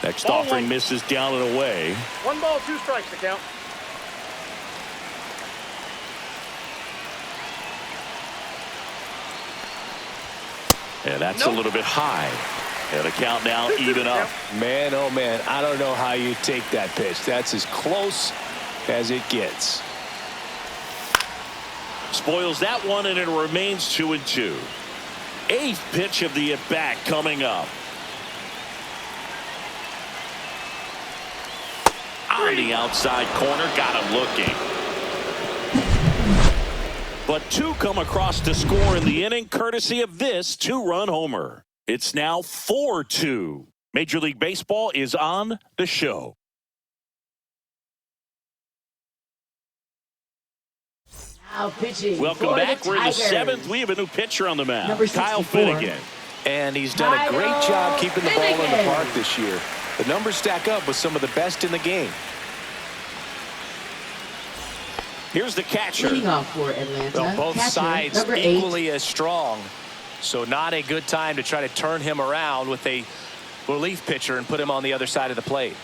Next Ball offering one. misses down and away. 1 ball, 2 strikes to count. And that's a little bit high. And the count now even up. Man, oh man, I don't know how you take that pitch. That's as close as it gets. Spoils that one, and it remains 2-2. Eighth pitch of the at-bat coming up. On the outside corner, got him looking. But two come across to score in the inning, courtesy of this two-run homer. It's now 4-2. Major League Baseball is on the show. Now pitching. Welcome back. We're in the seventh. We have a new pitcher on the mound. Kyle Finnegan. And he's done a great job keeping the ball in the park this year. The numbers stack up with some of the best in the game. Here's the catcher. Leading off for Atlanta. Well, both catcher, sides equally as strong. So not a good time to try to turn him around with a relief pitcher and put him on the other side of the plate.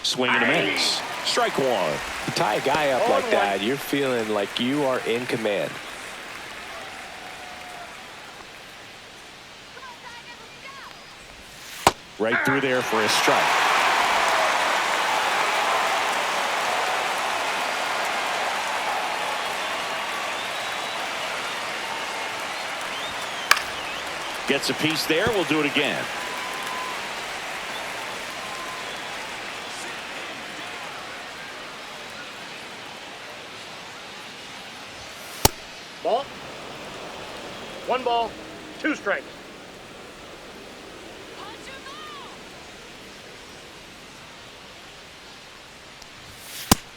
Swing and a miss. Strike one. You tie a guy up like that, you're feeling like you are in command. Right through there for a strike. Gets a piece there. We'll do it again. Ball. 1 ball, 2 strikes.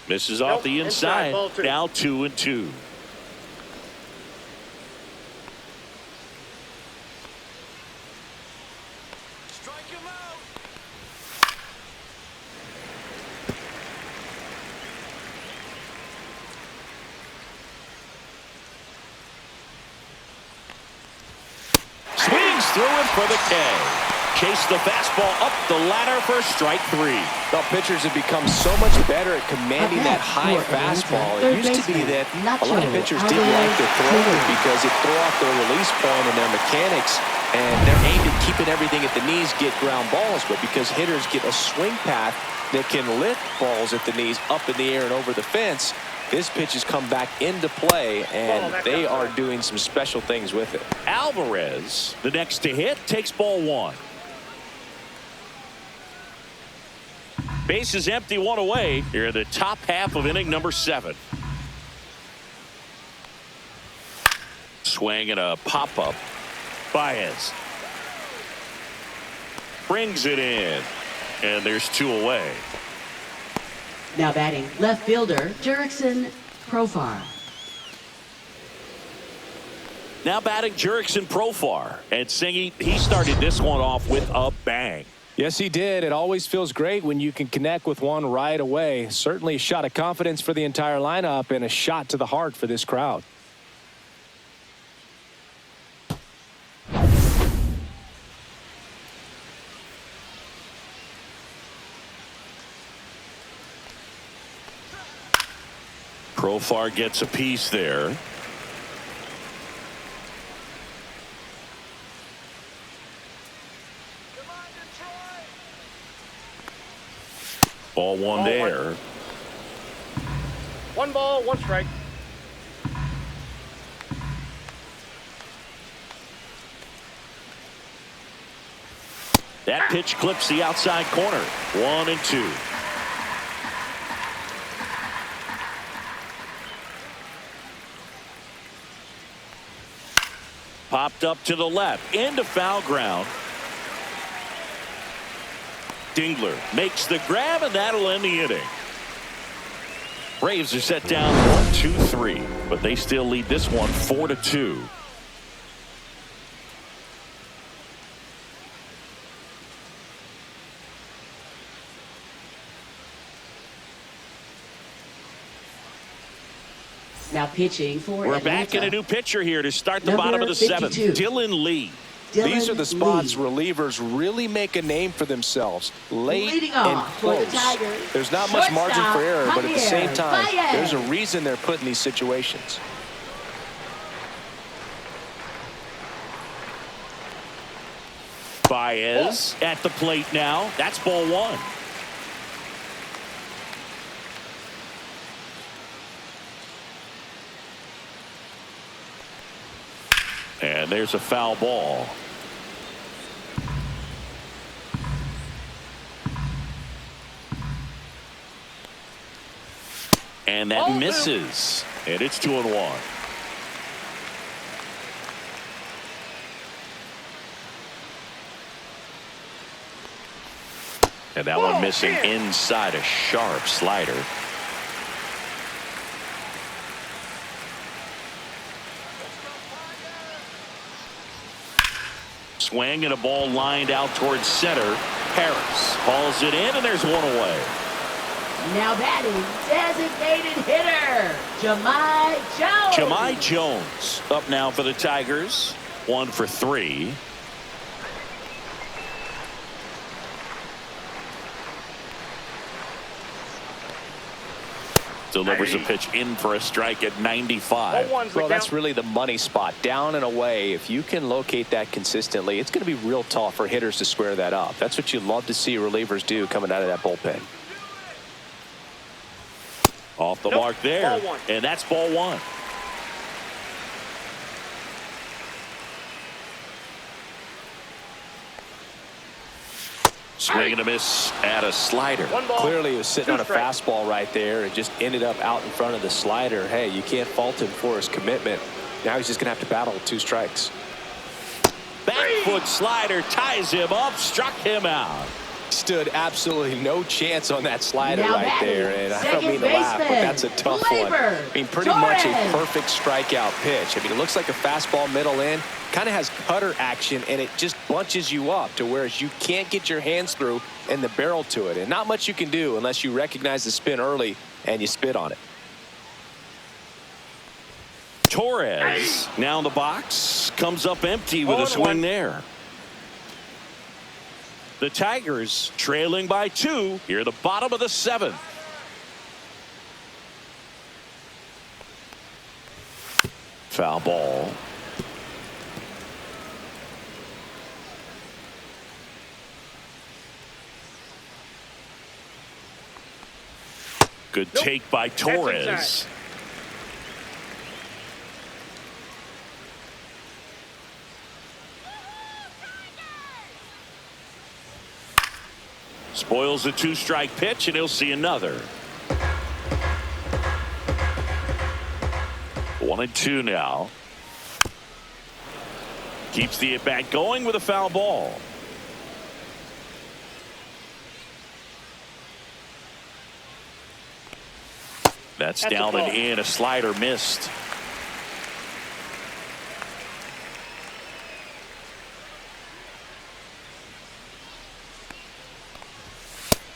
Misses off the inside. Ball 2. Now 2-2. Through it for the K. Chase the fastball up the ladder for strike 3. Well, pitchers have become so much better at commanding that high fastball. It used to be that a lot of pitchers didn't like to throw it because it threw off their release point and their mechanics, and they're aimed at keeping everything at the knees, get ground balls. But because hitters get a swing path that can lift balls at the knees up in the air and over the fence, this pitch has come back into play, and they are doing some special things with it. Alvarez, the next to hit, takes ball 1. Base is empty, 1 away. Here in the top half of inning number 7. Swing and a pop-up. Baez brings it in, and there's 2 away. Now batting, left fielder, Jurickson Profar. Now batting Jurickson Profar. And Singy, he started this one off with a bang. Yes, he did. It always feels great when you can connect with one right away. Certainly a shot of confidence for the entire lineup and a shot to the heart for this crowd. Profar gets a piece there. Ball 1 there. 1 ball, 1 strike. That pitch clips the outside corner. 1-2. Popped up to the left, into foul ground. Dingler makes the grab, and that'll end the inning. Braves are set down 1-2-3, but they still lead this one 4-2. Now pitching for We're Atlanta. back in a new pitcher here to start the Number bottom of the 7th. 52. Dylan Lee. These are the spots relievers really make a name for themselves. Late and close. There's not much margin for error, but at the same time, there's a reason they're put in these situations. Baez at the plate now. That's ball one. And there's a foul ball. And that misses. And it's 2-1. And that one missing inside a sharp slider. Swing and a ball lined out towards center. Harris hauls it in, and there's one away. Now batting, designated hitter, Jahmai Jones. Jahmai Jones up now for the Tigers. 1 for 3. Delivers a pitch in for a strike at 95. Well, that's really the money spot. Down and away. If you can locate that consistently, it's going to be real tough for hitters to square that up. That's what you love to see relievers do coming out of that bullpen. Off the mark there. And that's ball one. Swing and a miss at a slider. Clearly he was sitting on a fastball right there and just ended up out in front of the slider. Hey, you can't fault him for his commitment. Now he's just going to have to battle with 2 strikes. Back foot slider ties him up, struck him out. Stood absolutely no chance on that slider Now right there, and I don't mean to laugh, but that's a tough one. I mean, pretty much a perfect strikeout pitch. I mean, it looks like a fastball middle in, kind of has cutter action, and it just bunches you up to whereas you can't get your hands through and the barrel to it, and not much you can do unless you recognize the spin early and you spit on it. Torres now in the box, comes up empty with a swing there. The Tigers trailing by 2 here, the bottom of the 7th. Foul ball. Good take by Torres. Spoils the 2-strike pitch, and he'll see another. 1-2 now. Keeps the at-bat going with a foul ball. That's down and in. A slider missed.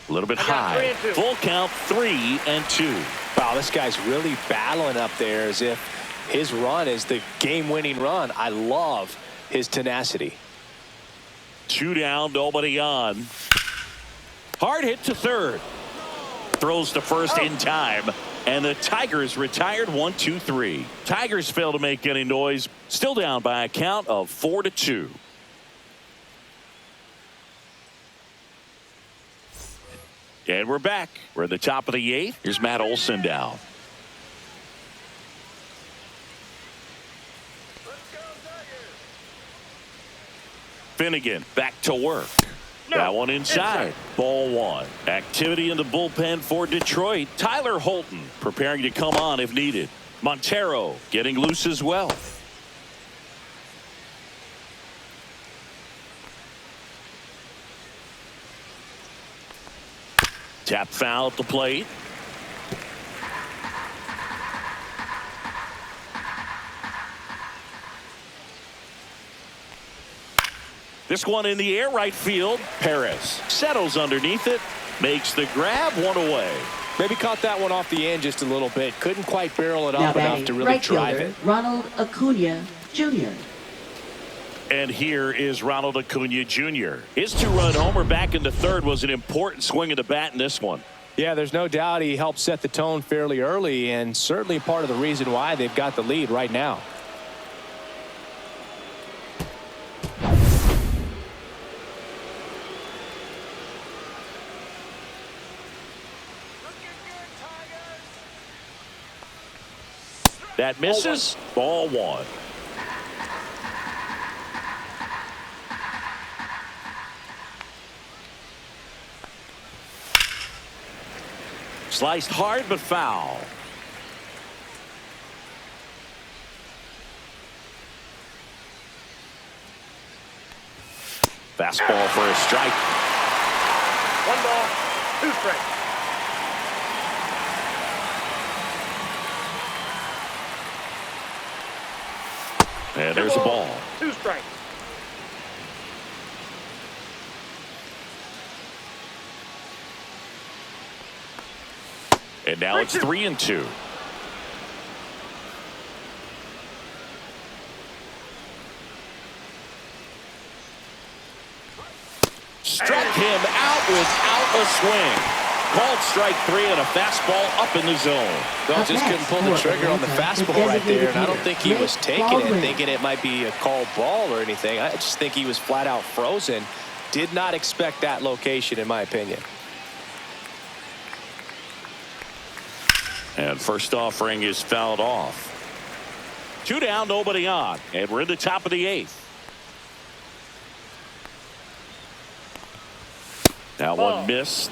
A little bit high. Full count, 3-2. Wow, this guy's really battling up there as if his run is the game-winning run. I love his tenacity. 2 down, nobody on. Hard hit to third. Throws to first in time. And the Tigers retired 1-2-3. Tigers fail to make any noise. Still down by a count of 4-2. And we're back. We're at the top of the 8th. Here's Matt Olson down. Finnegan back to work. That one inside. Ball 1. Activity in the bullpen for Detroit. Tyler Holton preparing to come on if needed. Montero getting loose as well. Tap foul at the plate. This one in the air, right field. Perez settles underneath it, makes the grab, 1 away. Maybe caught that one off the end just a little bit. Couldn't quite barrel it up enough to really drive it. Ronald Acuna Jr. And here is Ronald Acuna Jr. His 2-run homer back in the 3rd was an important swing of the bat in this one. Yeah, there's no doubt he helped set the tone fairly early, and certainly part of the reason why they've got the lead right now. That misses. Ball one. Sliced hard but foul. Fastball for a strike. 1 ball, 2 strikes. And there's a ball. 2 strikes. And now it's 3-2. Struck him out without a swing. Called strike 3 and a fastball up in the zone. Well, just couldn't pull the trigger on the fastball right there, and I don't think he was taking it, thinking it might be a called ball or anything. I just think he was flat out frozen. Did not expect that location, in my opinion. And first offering is fouled off. 2 down, nobody on. And we're in the top of the 8th. Now one missed.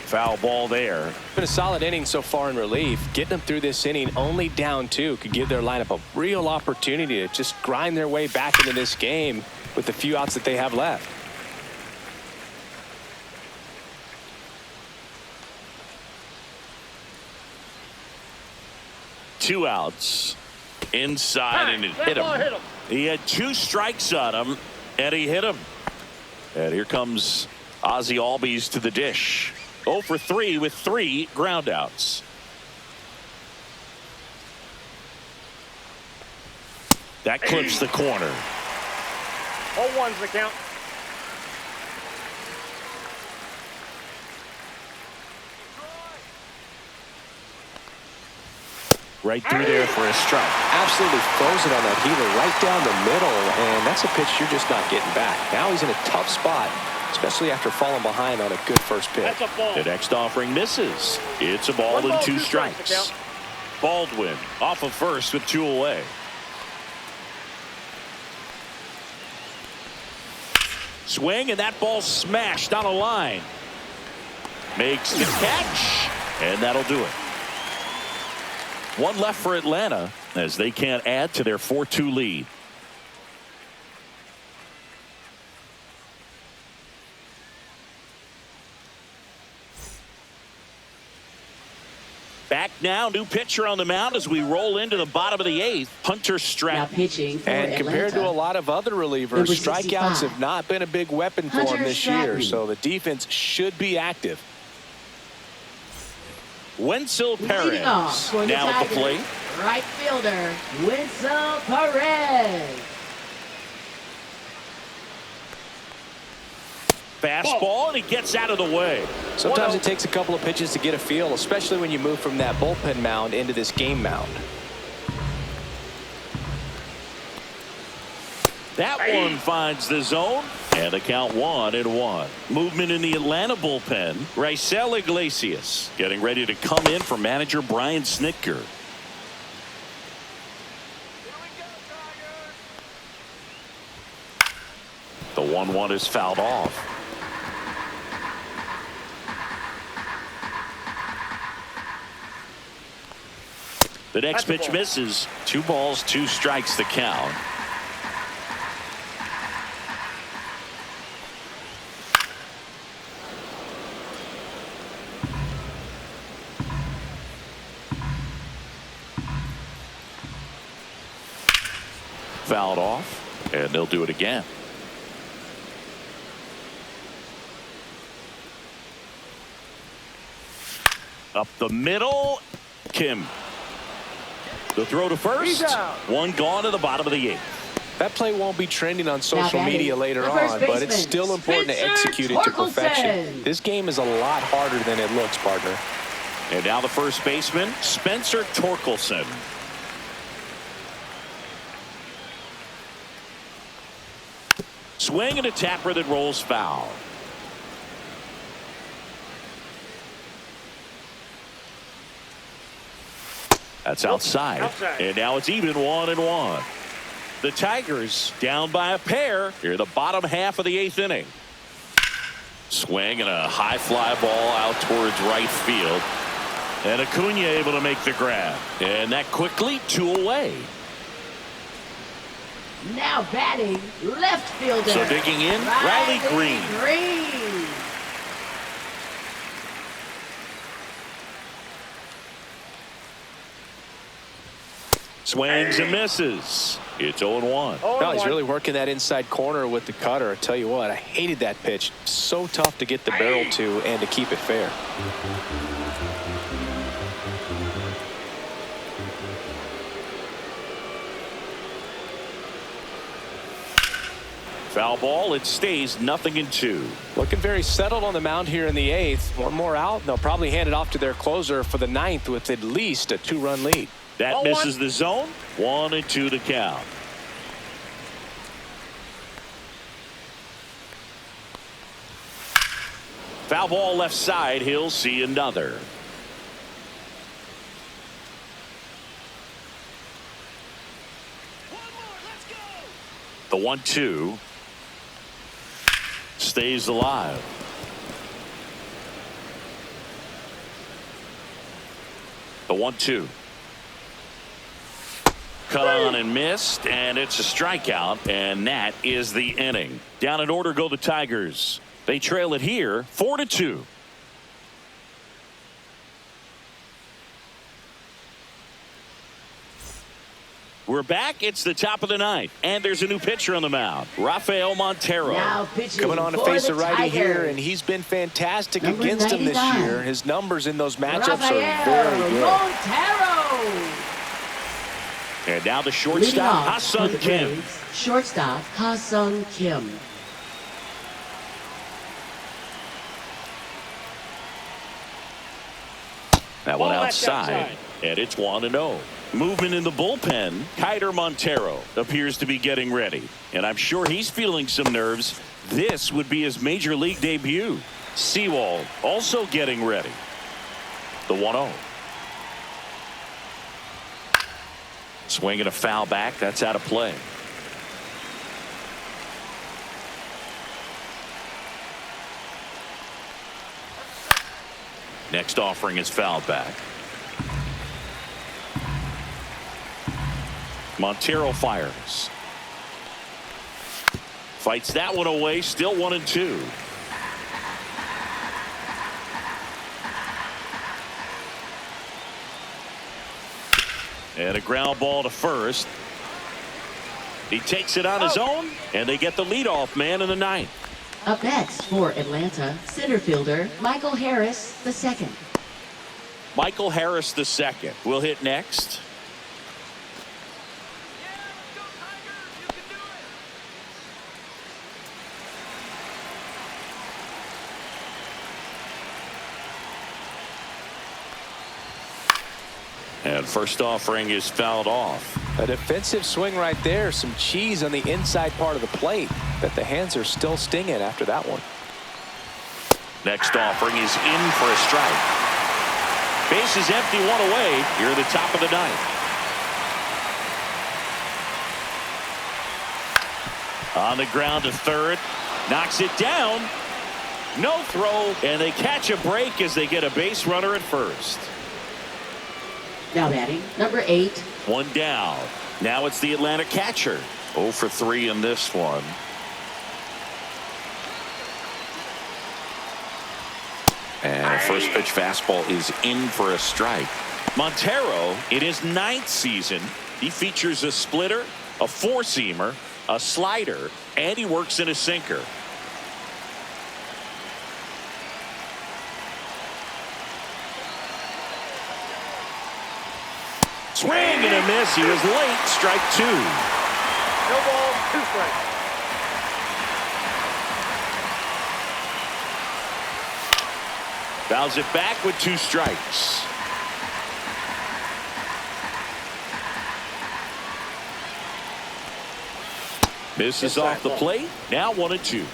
Foul ball there. Been a solid inning so far in relief. Getting them through this inning only down 2 could give their lineup a real opportunity to just grind their way back into this game with the few outs that they have left. Two outs. Inside and it hit him. He had 2 strikes on him and he hit him. And here comes Ozzie Albies to the dish. 0 for 3 with 3 groundouts. That clips the corner. 0-1's the count. Right through there for a strike. Absolutely frozen on that heater right down the middle, and that's a pitch you're just not getting back. Now he's in a tough spot, especially after falling behind on a good first pitch. That's a ball. The next offering misses. It's a ball 1 ball, and 2 2 strikes to strikes. count. Baldwin off of first with 2 away. Swing, and that ball smashed on a line. Makes the catch, and that'll do it. 1 left for Atlanta as they can't add to their 4-2 lead. Back now, new pitcher on the mound as we roll into the bottom of the 8th. Hunter Now Stratton. pitching for And compared to a Atlanta. lot of other relievers, Number strikeouts 65. have not been a big weapon for Hunter him this year, Stratton. so the defense should be active. Wenzel Leading off Perez for the now at the Tigers, plate. right fielder, Wenzel Perez. Fastball, and he gets out of the way. Sometimes it takes a couple of pitches to get a feel, especially when you move from that bullpen mound into this game mound. That one finds the zone, and the count 1-1. Movement in the Atlanta bullpen. Raisel Iglesias getting ready to come in for manager Brian Snitker. The 1-1 is fouled off. The next pitch misses. 2 balls, 2 strikes the count. Fouled off, and they'll do it again. Up the middle, Kim. The throw to first. 1 gone to the bottom of the 8th. That play won't be trending on social batting, media later the first on, but it's baseman, still important to Spencer execute it to perfection. Torkelson. This game is a lot harder than it looks, partner. And now the first baseman, Spencer Torkelson. Swing and a tapper that rolls foul. That's outside. And now it's even 1-1. The Tigers down by a pair here in the bottom half of the 8th inning. Swing and a high fly ball out towards right field. And Acuna able to make the grab. And that quickly 2 away. Now batting, left fielder. So digging in, Riley Green. Swings and misses. It's 0-1. No, he's really working that inside corner with the cutter. I tell you what, I hated that pitch. So tough to get the barrel to and to keep it fair. Foul ball. It stays 0-2. Looking very settled on the mound here in the 8th. One more out, and they'll probably hand it off to their closer for the 9th with at least a 2-run lead. That misses the zone. 1-2 to count. Foul ball left side. He'll see another. The 1-2 stays alive. The 1-2. Cut on and missed, and it's a strikeout, and that is the inning. Down in order go the Tigers. They trail it here 4-2. We're back. It's the top of the 9th, and there's a new pitcher on the mound, Rafael Montero. Now pitching coming on to for face the a righty Tigers. here, and he's been fantastic Number against him this 99. year. His numbers in those matchups Rafael are very good. Montero. And now the Leading shortstop, off for Ha-Sung the Kim. Braves, shortstop Ha-Sung Kim. That one outside, and it's 1-0. Movement in the bullpen. Kiter Montero appears to be getting ready, and I'm sure he's feeling some nerves. This would be his major league debut. Sewald also getting ready. The 1-0. Swinging a foul back. That's out of play. Next offering is fouled back. Montero fires. Fights that one away. Still 1-2. And a ground ball to first. He takes it on his own, and they get the leadoff man in the 9th. Up next for Atlanta, center fielder Michael Harris II. Michael Harris II will hit next. And first offering is fouled off. A defensive swing right there. Some cheese on the inside part of the plate. But the hands are still stinging after that one. Next offering is in for a strike. Base is empty, 1 away. Here at the top of the 9th. On the ground to third. Knocks it down. No throw. And they catch a break as they get a base runner at first. Now batting, number 8. 1 down. Now it's the Atlanta catcher. 0 for 3 in this one. And a first pitch fastball is in for a strike. Montero, in his 9th season, he features a splitter, a 4-seamer, a slider, and he works in a sinker. Swing and a miss. He was late. Strike 2. No ball, 2 strikes. Fouls it back with 2 strikes. Misses off the plate. Now 1-2.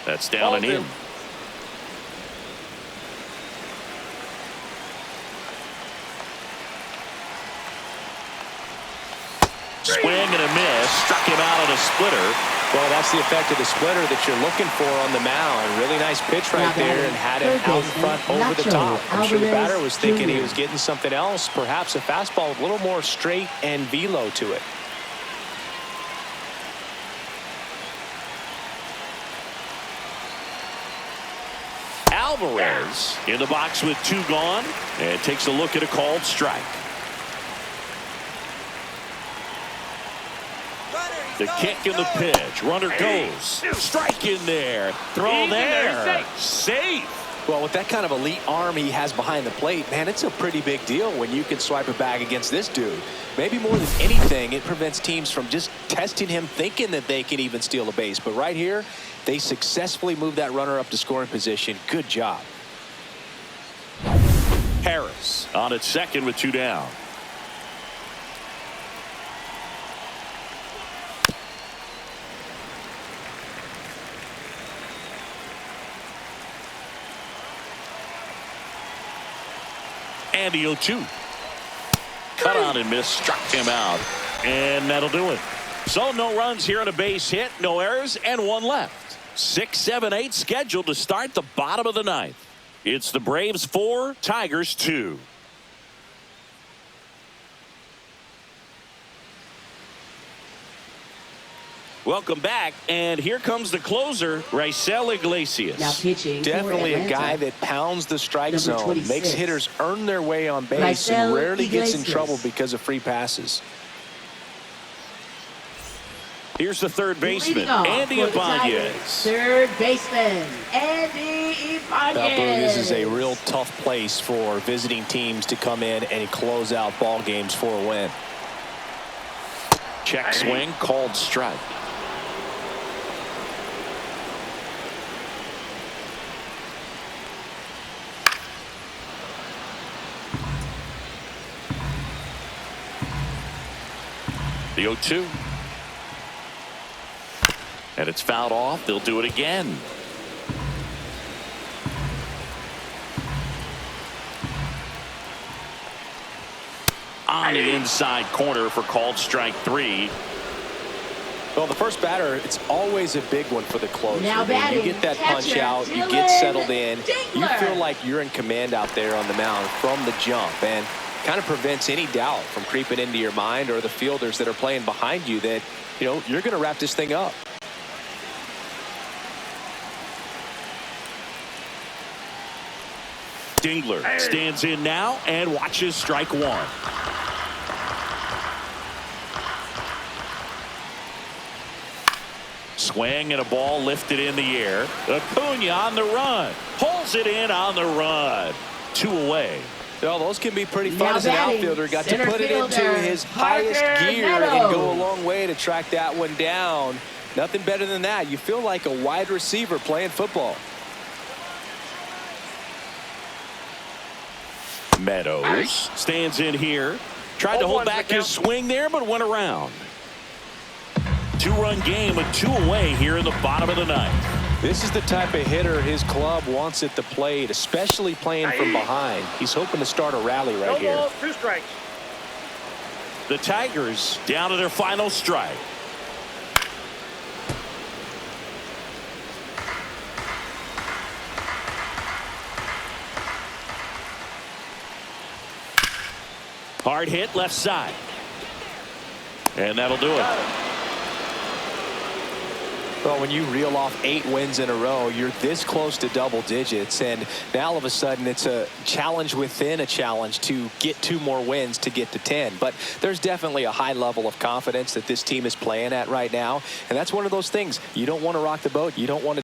That's down and in. Swing and a miss. Struck him out on a splitter. Well, that's the effect of the splitter that you're looking for on the mound. Really nice pitch right there and had him out in front over the top. I'm sure the batter was thinking he was getting something else, perhaps a fastball with a little more straight and velo to it. Alvarez in the box with 2 gone and takes a look at a called strike. The kick and the pitch. Runner goes. Strike in there. Throw there. Safe. Well, with that kind of elite arm he has behind the plate, man, it's a pretty big deal when you can swipe it back against this dude. Maybe more than anything, it prevents teams from just testing him thinking that they can even steal a base. But right here, they successfully move that runner up to scoring position. Good job. Harris on at second with 2 down. And the 0-2. Cut on and miss. Struck him out. And that'll do it. So no runs here on a base hit. No errors and 1 left. 6, 7, 8 scheduled to start the bottom of the 9th. It's the Braves 4, Tigers 2. Welcome back, and here comes the closer, Raisel Iglesias. Now pitching. Definitely a guy that pounds the strike zone, makes hitters earn their way on base, and rarely gets in trouble because of free passes. Here's the third baseman, Andy Ibanez. Third baseman, Andy Ibanez. This is a real tough place for visiting teams to come in and close out ball games for a win. Check swing, called strike. The 0-2. And it's fouled off. They'll do it again. On the inside corner for called strike 3. Well, the first batter, it's always a big one for the closer. Now batting, you get that punch out, you get settled in, you feel like you're in command out there on the mound from the jump, and kind of prevents any doubt from creeping into your mind or the fielders that are playing behind you that, you know, you're going to wrap this thing up. Dingler stands in now and watches strike 1. Swing and a ball lifted in the air. Acuna on the run. Pulls it in on the run. 2 away. Well, those can be pretty fun as an outfielder. Got to put it into his highest gear Meadows. and go a long way to track that one down. Nothing better than that. You feel like a wide receiver playing football. Meadows stands in here. Tried to hold back his swing there, but went around. 2-run game with 2 away here in the bottom of the 9th. This is the type of hitter his club wants at the plate, especially playing from behind. He's hoping to start a rally right here. 2 strikes. The Tigers down to their final strike. Hard hit left side. And that'll do it. Well, when you reel off 8 wins in a row, you're this close to double digits, and now all of a sudden it's a challenge within a challenge to get 2 more wins to get to 10. But there's definitely a high level of confidence that this team is playing at right now, and that's one of those things. You don't want to rock the boat. You don't want to